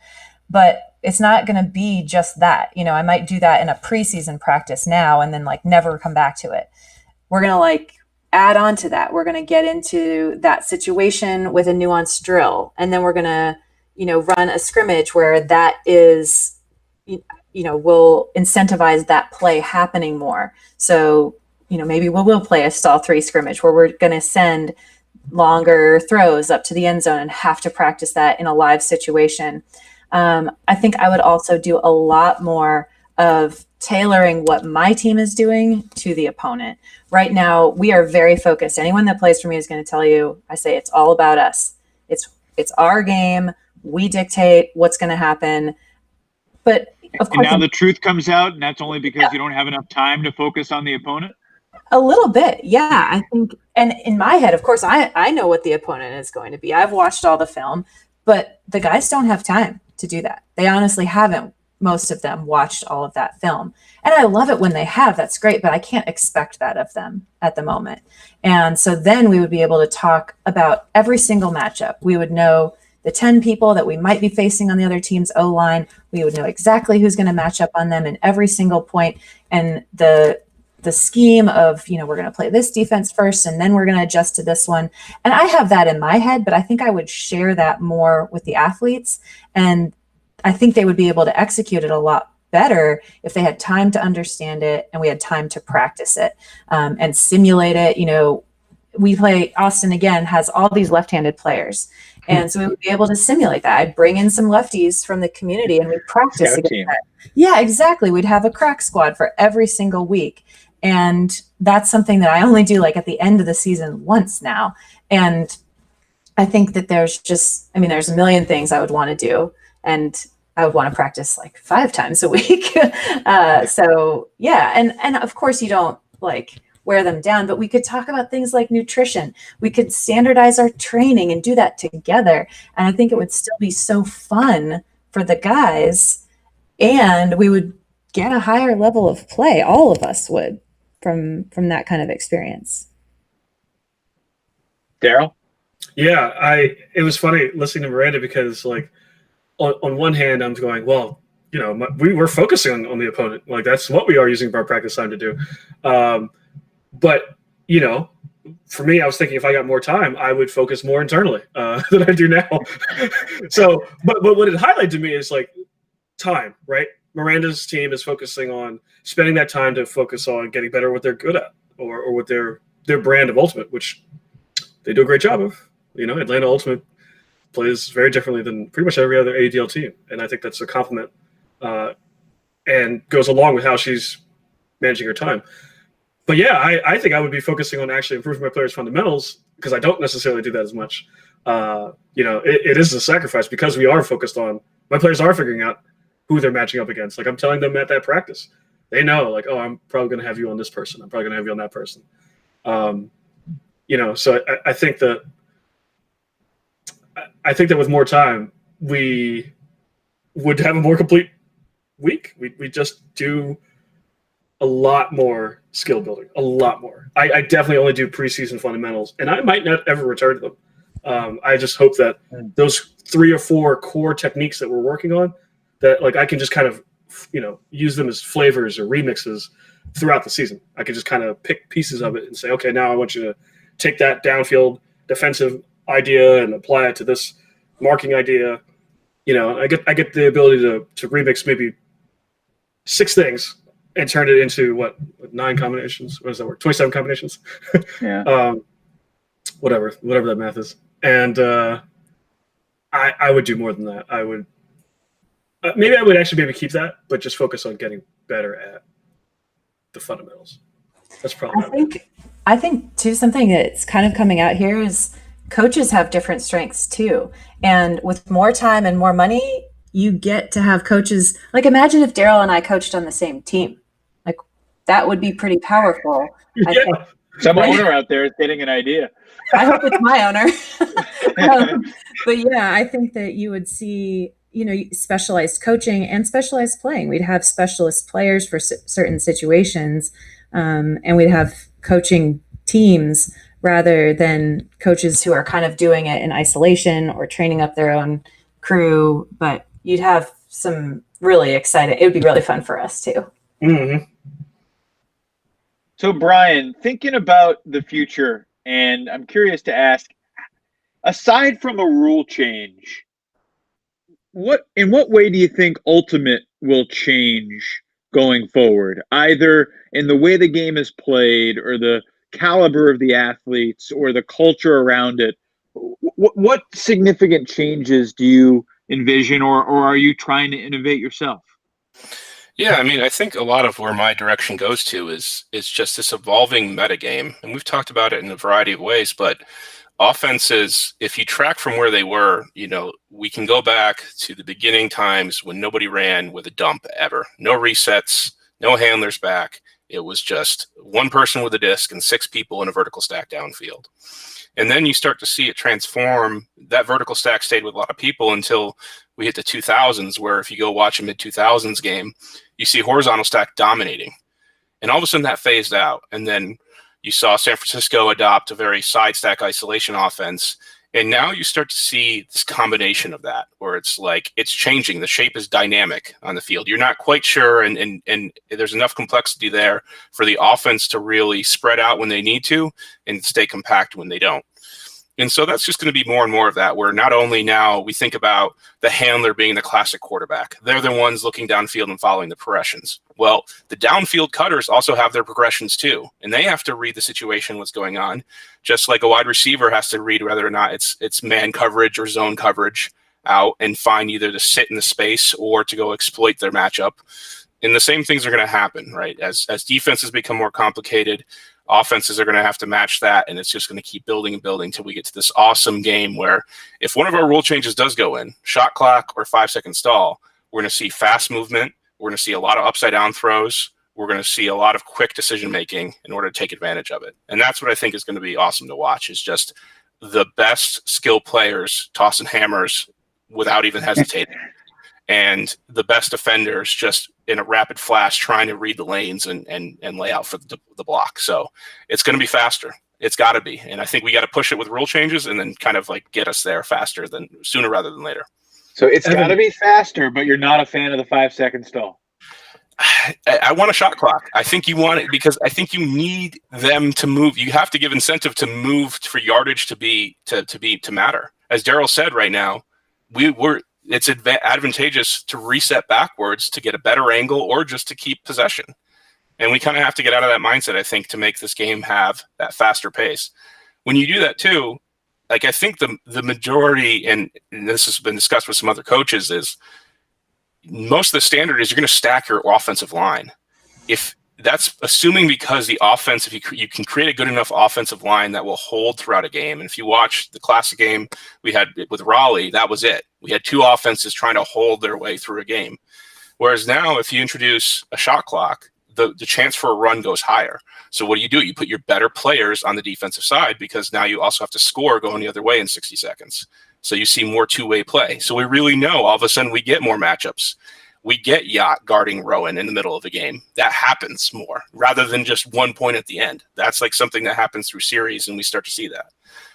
But it's not going to be just that. I might do that in a preseason practice now and then, like, never come back to it. We're going to, add on to that. We're going to get into that situation with a nuanced drill. And then we're going to, run a scrimmage where that is, will incentivize that play happening more. So, maybe we'll play a stall 3 scrimmage where we're going to send longer throws up to the end zone and have to practice that in a live situation. I think I would also do a lot more of tailoring what my team is doing to the opponent. Right now, we are very focused. Anyone that plays for me is going to tell you, I say, it's all about us. It's our game. We dictate what's going to happen. But of course, and now the truth comes out, and that's only because you don't have enough time to focus on the opponent? A little bit, yeah. I think, and in my head, of course, I know what the opponent is going to be. I've watched all the film, but the guys don't have time to do that. They honestly haven't, most of them, watched all of that film. And I love it when they have. That's great, but I can't expect that of them at the moment. And so then we would be able to talk about every single matchup. We would know the 10 people that we might be facing on the other team's O-line. We would know exactly who's going to match up on them in every single point. And the scheme of, we're going to play this defense first, and then we're going to adjust to this one. And I have that in my head, but I think I would share that more with the athletes. And I think they would be able to execute it a lot better if they had time to understand it and we had time to practice it and simulate it, we play Austin again, has all these left-handed players. And so we would be able to simulate that. I'd bring in some lefties from the community and we'd practice against that. Yeah, exactly. We'd have a crack squad for every single week. And that's something that I only do like at the end of the season once now. And I think that there's a million things I would want to do. And I would want to practice like 5 times a week. So yeah. And of course you don't like wear them down, but we could talk about things like nutrition. We could standardize our training and do that together. And I think it would still be so fun for the guys, and we would get a higher level of play. All of us would from that kind of experience. Darryl? Yeah, it was funny listening to Miranda because like on one hand I'm going, well, you know, we were focusing on the opponent. Like that's what we are using our practice time to do. But, you know, for me, I was thinking if I got more time, I would focus more internally than I do now. So, but what it highlighted to me is like time, right? Miranda's team is focusing on spending that time to focus on getting better at what they're good at or with their brand of Ultimate, which they do a great job of. You know, Atlanta Ultimate plays very differently than pretty much every other AUDL team. And I think that's a compliment and goes along with how she's managing her time. But yeah, I think I would be focusing on actually improving my players' fundamentals because I don't necessarily do that as much. You know, it is a sacrifice because we are focused on my players are figuring out who they're matching up against. Like I'm telling them at that practice, they know like, oh, I'm probably going to have you on this person. I'm probably going to have you on that person. You know, so I think that with more time, we would have a more complete week. We just do a lot more skill building, a lot more. I definitely only do preseason fundamentals, and I might not ever return to them. I just hope that those 3 or 4 core techniques that we're working on, that like I can just kind of, you know, use them as flavors or remixes throughout the season. I can just kind of pick pieces of it and say, okay, now I want you to take that downfield defensive idea and apply it to this marking idea. You know, I get the ability to remix maybe 6 things and turn it into what 9 combinations? What does that work? 27 combinations. Yeah. Whatever that math is. And I would do more than that. I would maybe actually keep that, but just focus on getting better at the fundamentals. That's probably. I think too, something that's kind of coming out here is coaches have different strengths too, and with more time and more money, you get to have coaches. Like imagine if Darryl and I coached on the same team. Like that would be pretty powerful. Yeah. Some owner out there is getting an idea. I hope it's my owner. But yeah, I think that you would see, you know, specialized coaching and specialized playing. We'd have specialist players for certain situations, and we'd have coaching teams rather than coaches who are kind of doing it in isolation or training up their own crew. But you'd have some really exciting, it would be really fun for us too. Mm-hmm. So Bryan, thinking about the future, and I'm curious to ask, aside from a rule change, in what way do you think Ultimate will change going forward, either in the way the game is played or the caliber of the athletes or the culture around it? What significant changes do you envision, or are you trying to innovate yourself? Yeah, I mean, I think a lot of where my direction goes to is just this evolving metagame. And we've talked about it in a variety of ways, but offenses, if you track from where they were, you know, we can go back to the beginning times when nobody ran with a dump ever. No resets, no handlers back. It was just one person with a disc and 6 people in a vertical stack downfield. And then you start to see it transform. That vertical stack stayed with a lot of people until we hit the 2000s, where if you go watch a mid-2000s game, you see horizontal stack dominating. And all of a sudden that phased out. And then you saw San Francisco adopt a very side stack isolation offense. And now you start to see this combination of that, where it's like it's changing. The shape is dynamic on the field. You're not quite sure, and there's enough complexity there for the offense to really spread out when they need to and stay compact when they don't. And so that's just going to be more and more of that, where not only now we think about the handler being the classic quarterback. They're the ones looking downfield and following the progressions. Well, the downfield cutters also have their progressions too, and they have to read the situation, what's going on, just like a wide receiver has to read whether or not it's man coverage or zone coverage out and find either to sit in the space or to go exploit their matchup. And the same things are going to happen, right? As defenses become more complicated, offenses are going to have to match that, and it's just going to keep building and building until we get to this awesome game where if one of our rule changes does go in, shot clock or 5-second stall, we're going to see fast movement. We're going to see a lot of upside down throws. We're going to see a lot of quick decision making in order to take advantage of it. And that's what I think is going to be awesome to watch, is just the best skill players tossing hammers without even hesitating. And the best defenders just in a rapid flash trying to read the lanes and lay out for the block. So it's going to be faster. It's got to be. And I think we got to push it with rule changes and then kind of like get us there sooner rather than later. So it's got to be faster, but you're not a fan of the 5-second stall. I want a shot clock. I think you want it because I think you need them to move. You have to give incentive to move for yardage to matter. As Darryl said right now, it's advantageous to reset backwards to get a better angle or just to keep possession. And we kind of have to get out of that mindset, I think, to make this game have that faster pace. When you do that too, like I think the majority, and this has been discussed with some other coaches, is most of the standard is you're going to stack your offensive line. If that's assuming because the offense, if you can create a good enough offensive line that will hold throughout a game. And if you watch the classic game we had with Raleigh, that was it. We had two offenses trying to hold their way through a game. Whereas now, if you introduce a shot clock, the chance for a run goes higher. So what do? You put your better players on the defensive side because now you also have to score going the other way in 60 seconds. So you see more two-way play. So we really know all of a sudden we get more matchups. We get Yacht guarding Rowan in the middle of a game. That happens more rather than just 1 point at the end. That's like something that happens through series, and we start to see that.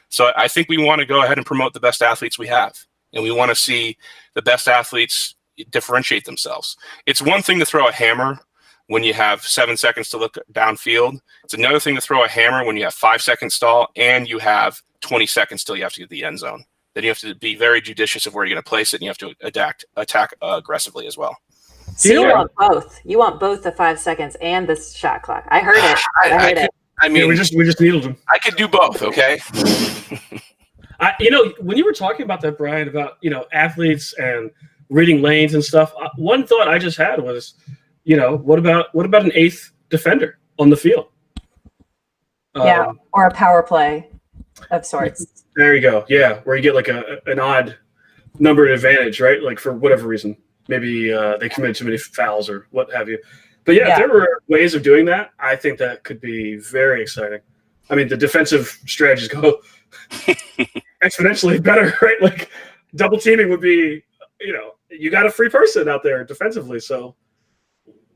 So I think we want to go ahead and promote the best athletes we have, and we want to see the best athletes differentiate themselves. It's one thing to throw a hammer when you have 7 seconds to look downfield. It's another thing to throw a hammer when you have 5-second stall and you have 20 seconds till you have to get to the end zone. Then you have to be very judicious of where you're going to place it, and you have to attack aggressively as well. So you want both. You want both the 5 seconds and the shot clock. I heard it. I heard it. I mean, we just needled them. I could do both. Okay. When you were talking about that, Bryan, about athletes and reading lanes and stuff, one thought I just had was, what about an eighth defender on the field? Yeah, or a power play of sorts. There you go. Yeah, where you get like an odd numbered advantage, right? Like for whatever reason, maybe they committed too many fouls or what have you. But yeah, if there were ways of doing that, I think that could be very exciting. I mean, the defensive strategies go exponentially better, right? Like double teaming would be, you got a free person out there defensively. So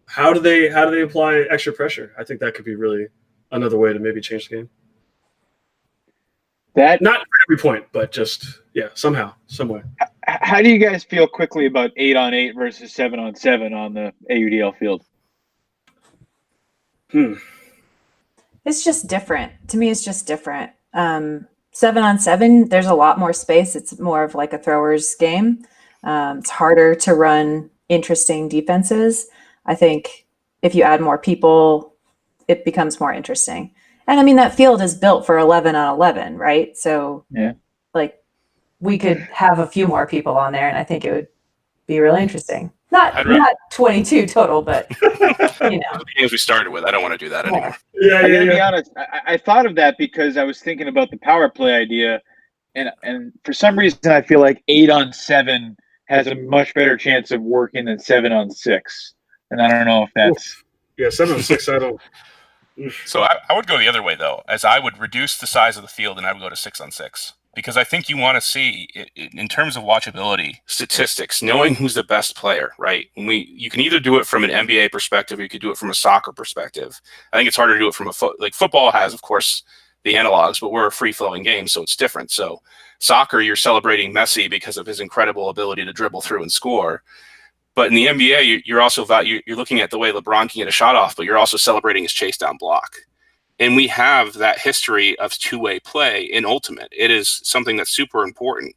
how do they apply extra pressure? I think that could be really another way to maybe change the game. That not for every point, but just somehow, some way. How do you guys feel quickly about 8-on-8 versus 7-on-7 on the AUDL field? It's just different. To me, it's just different. 7-on-7, there's a lot more space. It's more of like a thrower's game. It's harder to run interesting defenses. I think if you add more people, it becomes more interesting. And I mean, that field is built for 11-on-11, right? So we could have a few more people on there, and I think it would be really interesting. Not 22 total, but The games we started with, I don't want to do that anymore. I gotta be honest. I thought of that because I was thinking about the power play idea, and for some reason I feel like 8-on-7 has a much better chance of working than 7-on-6, and I don't know if that's 7-on-6. I don't. So I would go the other way though, as I would reduce the size of the field and I would go to 6-on-6. Because I think you want to see, in terms of watchability, statistics, knowing who's the best player, right? You can either do it from an NBA perspective or you could do it from a soccer perspective. I think it's harder to do it from football has, of course, the analogs, but we're a free-flowing game, so it's different. So soccer, you're celebrating Messi because of his incredible ability to dribble through and score. But in the NBA, you're also you're looking at the way LeBron can get a shot off, but you're also celebrating his chase down block. And we have that history of two-way play in Ultimate. It is something that's super important.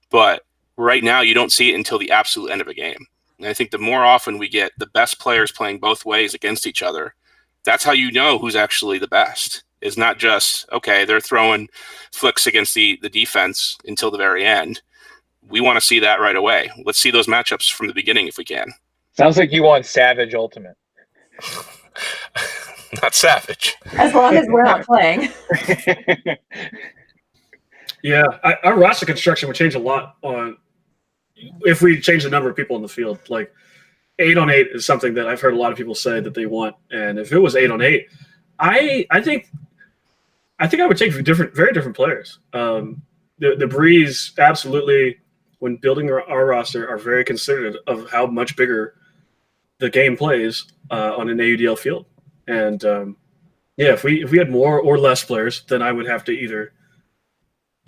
But right now, you don't see it until the absolute end of a game. And I think the more often we get the best players playing both ways against each other, that's how you know who's actually the best. It's not just, okay, they're throwing flicks against the defense until the very end. We want to see that right away. Let's see those matchups from the beginning if we can. Sounds like you want Savage Ultimate. Not Savage. As long as we're not playing. Yeah, our roster construction would change a lot if we change the number of people in the field. Like 8-on-8 is something that I've heard a lot of people say that they want, and if it was 8-on-8, I think I would take very different players. The Breeze absolutely, when building our roster, are very considerate of how much bigger the game plays on an AUDL field. And if we had more or less players, then I would have to either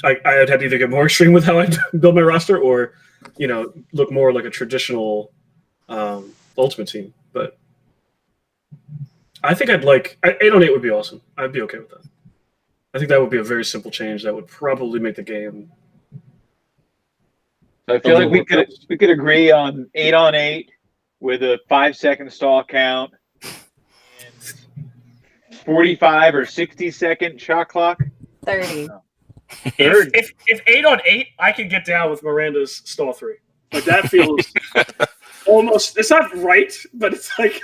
I'd have to either get more extreme with how I build my roster, or look more like a traditional Ultimate team. But I think 8-on-8 would be awesome. I'd be okay with that. I think that would be a very simple change that would probably make the game. I feel like we could agree on 8-on-8 with a 5-second stall count and 45 or 60-second shot clock. 30. If 8-on-8, I could get down with Miranda's stall 3. Like that feels almost. It's not right, but it's like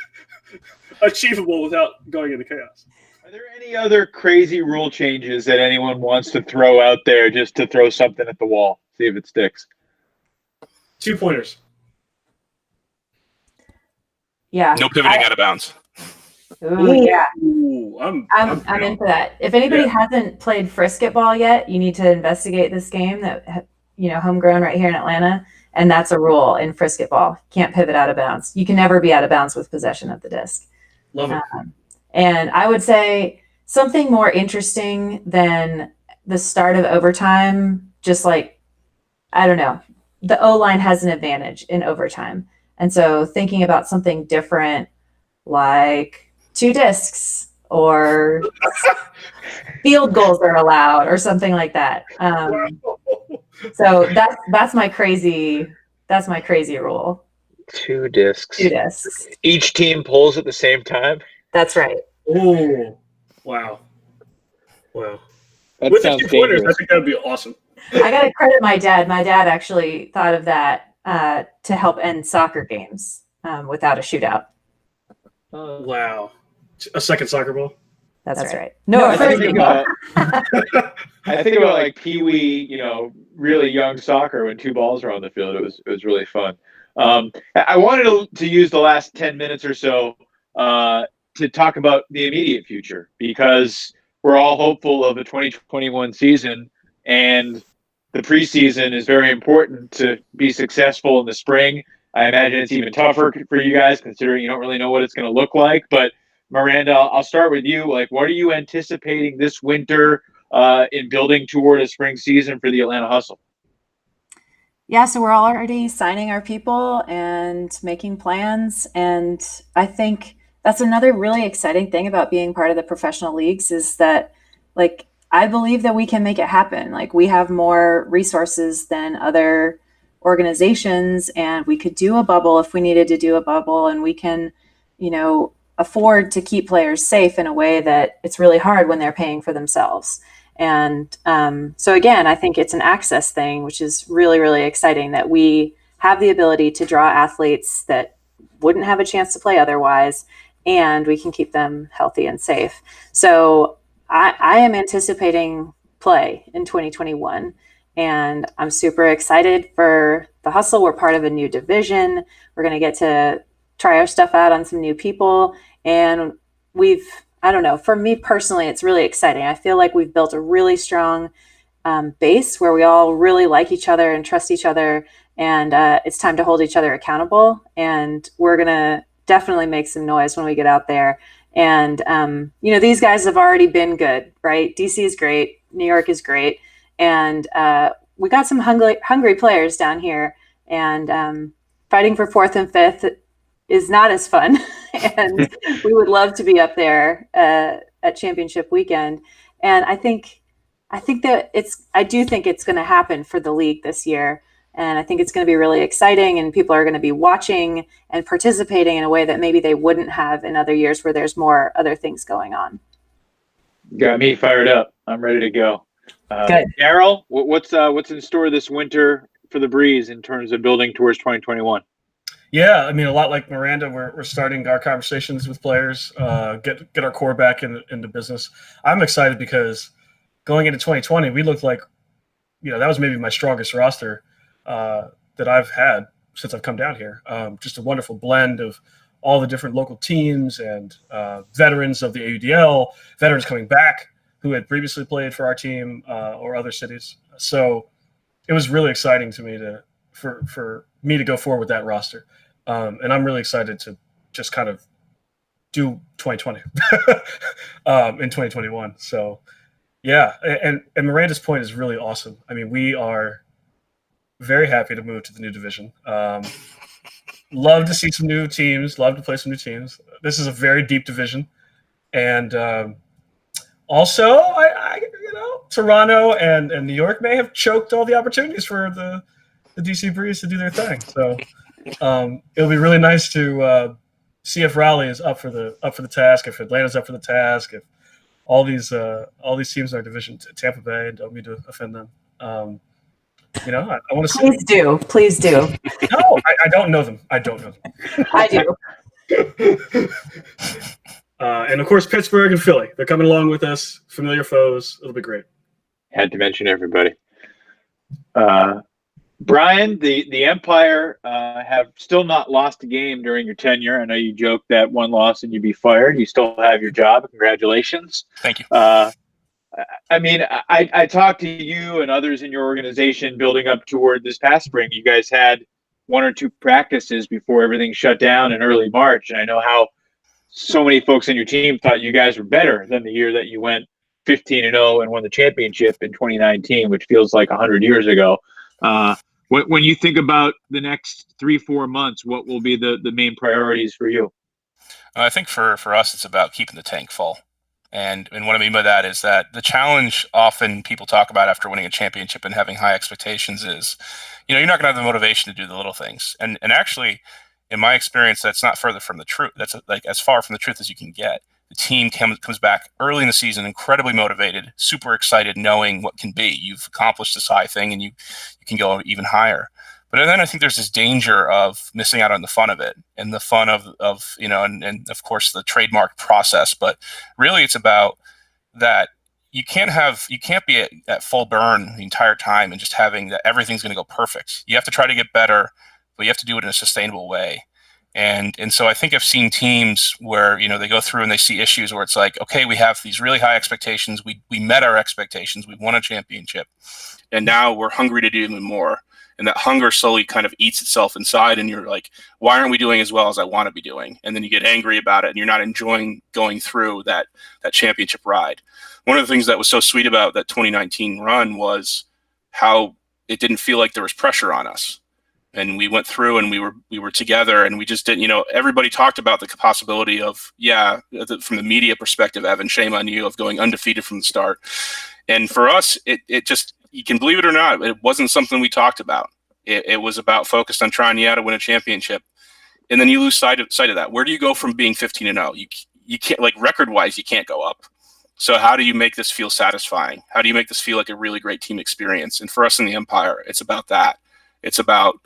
achievable without going into chaos. Are there any other crazy rule changes that anyone wants to throw out there just to throw something at the wall, see if it sticks? 2-pointers. Yeah. No pivoting out of bounds. Ooh, yeah. Ooh, I'm into that. If anybody hasn't played frisket ball yet, you need to investigate this game that homegrown right here in Atlanta, and that's a rule in frisket ball. Can't pivot out of bounds. You can never be out of bounds with possession of the disc. Love it. And I would say something more interesting than the start of overtime, just like, I don't know, the O-line has an advantage in overtime. And so thinking about something different, like 2 discs or field goals are allowed or something like that. So that's my crazy rule. 2 discs. 2 discs. Each team pulls at the same time. That's right. Oh, wow. That With sounds the 2-pointers, dangerous. I think that would be awesome. I got to credit my dad. My dad actually thought of that to help end soccer games without a shootout. Wow. A second soccer ball? That's right. No, I think about like Pee-wee, really young soccer when 2 balls are on the field. It was really fun. I wanted to use the last 10 minutes or so to talk about the immediate future, because we're all hopeful of the 2021 season, and the preseason is very important to be successful in the spring. I imagine it's even tougher for you guys, considering you don't really know what it's going to look like. But Miranda, I'll start with you. Like, what are you anticipating this winter in building toward a spring season for the Atlanta Hustle? Yeah, so we're already signing our people and making plans. And I think that's another really exciting thing about being part of the professional leagues is that, like, I believe that we can make it happen. Like, we have more resources than other organizations, and we could do a bubble if we needed to do a bubble, and we can, afford to keep players safe in a way that it's really hard when they're paying for themselves. And so again, I think it's an access thing, which is really, really exciting that we have the ability to draw athletes that wouldn't have a chance to play otherwise, and we can keep them healthy and safe. So I am anticipating play in 2021, and I'm super excited for the Hustle. We're part of a new division. We're going to get to try our stuff out on some new people. And I don't know, for me personally, it's really exciting. I feel like we've built a really strong base where we all really like each other and trust each other. And it's time to hold each other accountable. And we're going to definitely make some noise when we get out there. And, these guys have already been good, right? DC is great. New York is great. And we got some hungry players down here. And fighting for 4th and 5th is not as fun. And we would love to be up there at championship weekend. And I do think it's going to happen for the league this year. And I think it's going to be really exciting, and people are going to be watching and participating in a way that maybe they wouldn't have in other years where there's more other things going on. Got me fired up. I'm ready to go. Good. Darryl, what's in store this winter for the Breeze in terms of building towards 2021? Yeah, I mean, a lot like Miranda, we're starting our conversations with players, get our core back into business. I'm excited because going into 2020, we looked like, that was maybe my strongest roster that I've had since I've come down here. Just a wonderful blend of all the different local teams and veterans of the AUDL, veterans coming back who had previously played for our team or other cities. So it was really exciting to me for me to go forward with that roster. And I'm really excited to just kind of do 2020 in 2021. So yeah. And Miranda's point is really awesome. I mean, we are very happy to move to the new division. Love to see some new teams, love to play some new teams. This is a very deep division. And also, Toronto and New York may have choked all the opportunities for the DC Breeze to do their thing. So it'll be really nice to see if Raleigh is up for the task, if Atlanta's up for the task, if all these teams in our division, Tampa Bay, don't mean to offend them. I want to see. Please do. No, I don't know them. I don't know them. I do. And of course, Pittsburgh and Philly. They're coming along with us. Familiar foes. It'll be great. Had to mention everybody. Bryan, the Empire have still not lost a game during your tenure. I know you joked that one loss and you'd be fired. You still have your job. Congratulations. Thank you. I mean, I talked to you and others in your organization building up toward this past spring. You guys had one or two practices before everything shut down in early March. And I know how so many folks on your team thought you guys were better than the year that you went 15-0 and won the championship in 2019, which feels like 100 years ago. When you think about the next 3-4 months, what will be the main priorities for you? I think for us, it's about keeping the tank full. And what I mean by that is that the challenge often people talk about after winning a championship and having high expectations is, you're not going to have the motivation to do the little things. And actually, in my experience, that's not further from the truth. That's like as far from the truth as you can get. The team comes back early in the season, incredibly motivated, super excited, knowing what can be. You've accomplished this high thing, and you can go even higher. But then I think there's this danger of missing out on the fun of it, and the fun of and of course the trademark process. But really, it's about that you can't be at full burn the entire time and just having that everything's going to go perfect. You have to try to get better, but you have to do it in a sustainable way. And so I think I've seen teams where, they go through and they see issues where it's like, okay, we have these really high expectations. We met our expectations. We won a championship. And now we're hungry to do even more. And that hunger slowly kind of eats itself inside. And you're like, why aren't we doing as well as I want to be doing? And then you get angry about it and you're not enjoying going through that championship ride. One of the things that was so sweet about that 2019 run was how it didn't feel like there was pressure on us. And we went through and we were together and we just didn't, everybody talked about the possibility of, from the media perspective, Evan, shame on you, of going undefeated from the start. And for us, it just, you can believe it or not, it wasn't something we talked about. It was about focused on trying to win a championship. And then you lose sight of that. Where do you go from being 15-0? You can't, like record wise, you can't go up. So how do you make this feel satisfying? How do you make this feel like a really great team experience? And for us in the Empire, it's about that. It's about,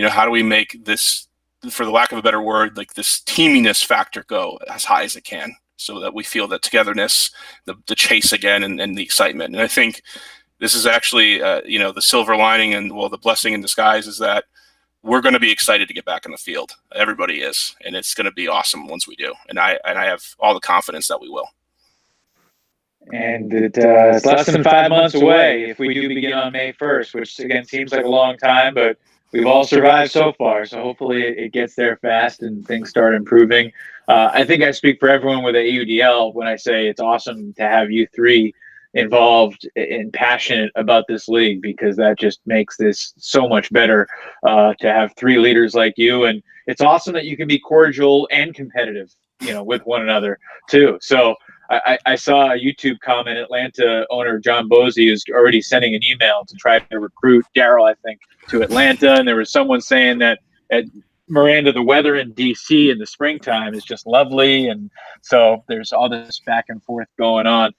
how do we make this, for the lack of a better word, like this teaminess factor go as high as it can so that we feel that togetherness, the chase again and the excitement. And I think this is actually, the silver lining and, the blessing in disguise is that we're going to be excited to get back in the field. Everybody is. And it's going to be awesome once we do. And I have all the confidence that we will. And it's less than 5 months away if we do begin on May 1st, which again seems like a long time, but we've all survived so far. So hopefully it gets there fast and things start improving. I think I speak for everyone with the AUDL when I say it's awesome to have you three involved and passionate about this league, because that just makes this so much better to have three leaders like you. And it's awesome that you can be cordial and competitive, with one another too. So I saw a YouTube comment. Atlanta owner John Bosey is already sending an email to try to recruit Darryl, I think, to Atlanta. And there was someone saying that at Miranda, the weather in DC in the springtime is just lovely, and so there's all this back and forth going on.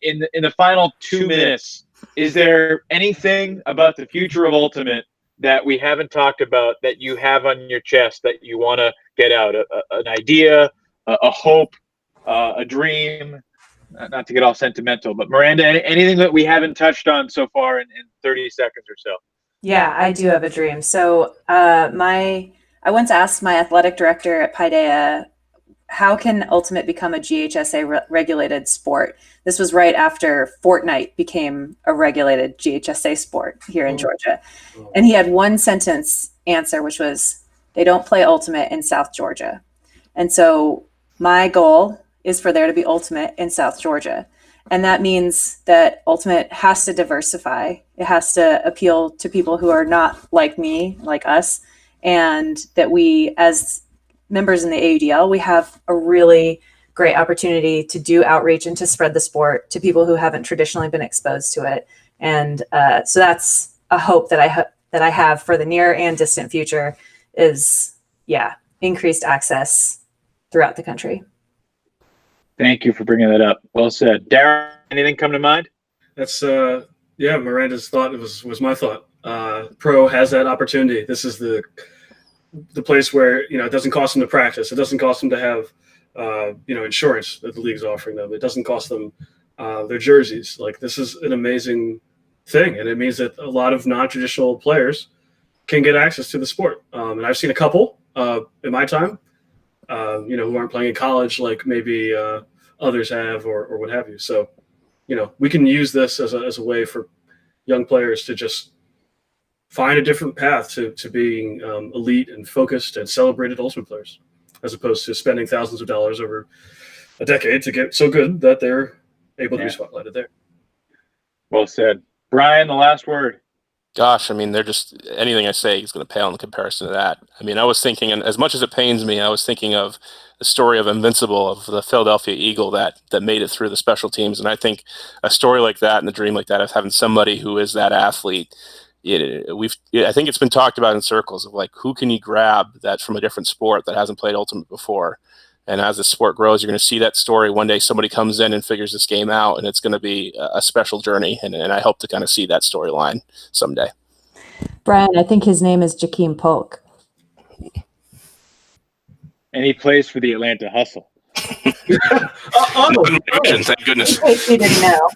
In the final 2 minutes, is there anything about the future of Ultimate that we haven't talked about that you have on your chest that you want to get out? An idea, a hope, a dream? Not to get all sentimental, but Miranda, anything that we haven't touched on so far in 30 seconds or so? Yeah, I do have a dream. So I once asked my athletic director at Paideia, how can Ultimate become a GHSA regulated sport? This was right after Fortnite became a regulated GHSA sport here in Georgia. And he had one sentence answer, which was, they don't play Ultimate in South Georgia. And so my goal is for there to be Ultimate in South Georgia. And that means that Ultimate has to diversify. It has to appeal to people who are not like me, like us, and that we, as members in the AUDL, we have a really great opportunity to do outreach and to spread the sport to people who haven't traditionally been exposed to it. And so that's a hope that I have for the near and distant future is, increased access throughout the country. Thank you for bringing that up. Well said. Darryl, anything come to mind? That's Miranda's thought. It was my thought. Pro has that opportunity. This is the place where it doesn't cost them to practice. It doesn't cost them to have insurance that the league's offering them. It doesn't cost them their jerseys. Like, this is an amazing thing, and it means that a lot of non-traditional players can get access to the sport. And I've seen a couple in my time. Who aren't playing in college like maybe others have or what have you. So, we can use this as a way for young players to just find a different path to being elite and focused and celebrated Ultimate players, as opposed to spending thousands of dollars over a decade to get so good that they're able to be spotlighted there. Well said. Bryan, the last word. Gosh, I mean, they're just, anything I say is going to pale in comparison to that. I mean, I was thinking, and as much as it pains me, I was thinking of the story of Invincible, of the Philadelphia Eagle that made it through the special teams. And I think a story like that and a dream like that of having somebody who is that athlete, I think it's been talked about in circles of like, who can you grab that from a different sport that hasn't played Ultimate before? And as the sport grows, you're going to see that story. One day somebody comes in and figures this game out, and it's going to be a special journey. And I hope to kind of see that storyline someday. Bryan, I think his name is Jakeem Polk. And he plays for the Atlanta Hustle. Thank goodness. In case you didn't know.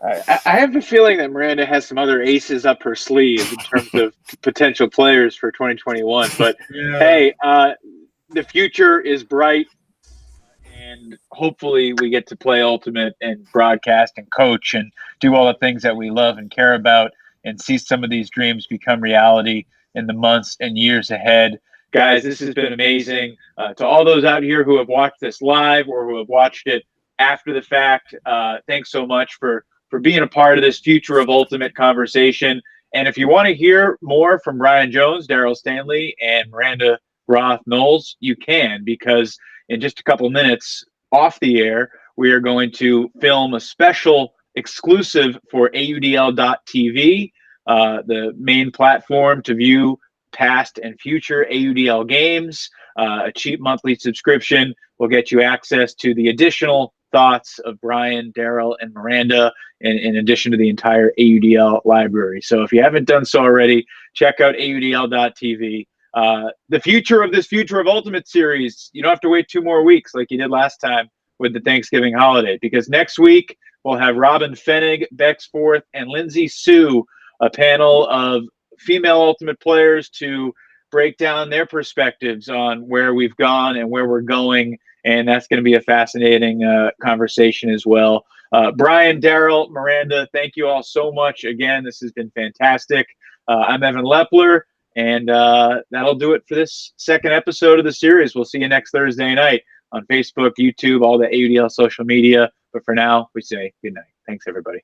I have a feeling that Miranda has some other aces up her sleeve in terms of potential players for 2021. But hey, the future is bright, and hopefully we get to play Ultimate and broadcast and coach and do all the things that we love and care about, and see some of these dreams become reality in the months and years ahead. Guys, this has been amazing. To all those out here who have watched this live or who have watched it after the fact, thanks so much for being a part of this Future of Ultimate conversation. And if you want to hear more from Bryan Jones, Darryl Stanley, and Miranda Knowles, you can, because in just a couple of minutes off the air, we are going to film a special exclusive for AUDL.TV, the main platform to view past and future AUDL games. A cheap monthly subscription will get you access to the additional thoughts of Bryan, Darryl, and Miranda, in addition to the entire AUDL library. So if you haven't done so already, check out AUDL.TV. The future of this Future of Ultimate series, you don't have to wait 2 more weeks like you did last time with the Thanksgiving holiday, because next week we'll have Robin Fenig, Bex Forth, and Lindsay Sue, a panel of female Ultimate players to break down their perspectives on where we've gone and where we're going. And that's going to be a fascinating conversation as well. Bryan, Darryl, Miranda, thank you all so much. Again, this has been fantastic. I'm Evan Lepler, and that'll do it for this second episode of the series. We'll see you next Thursday night on Facebook, YouTube, all the AUDL social media. But for now, we say good night. Thanks, everybody.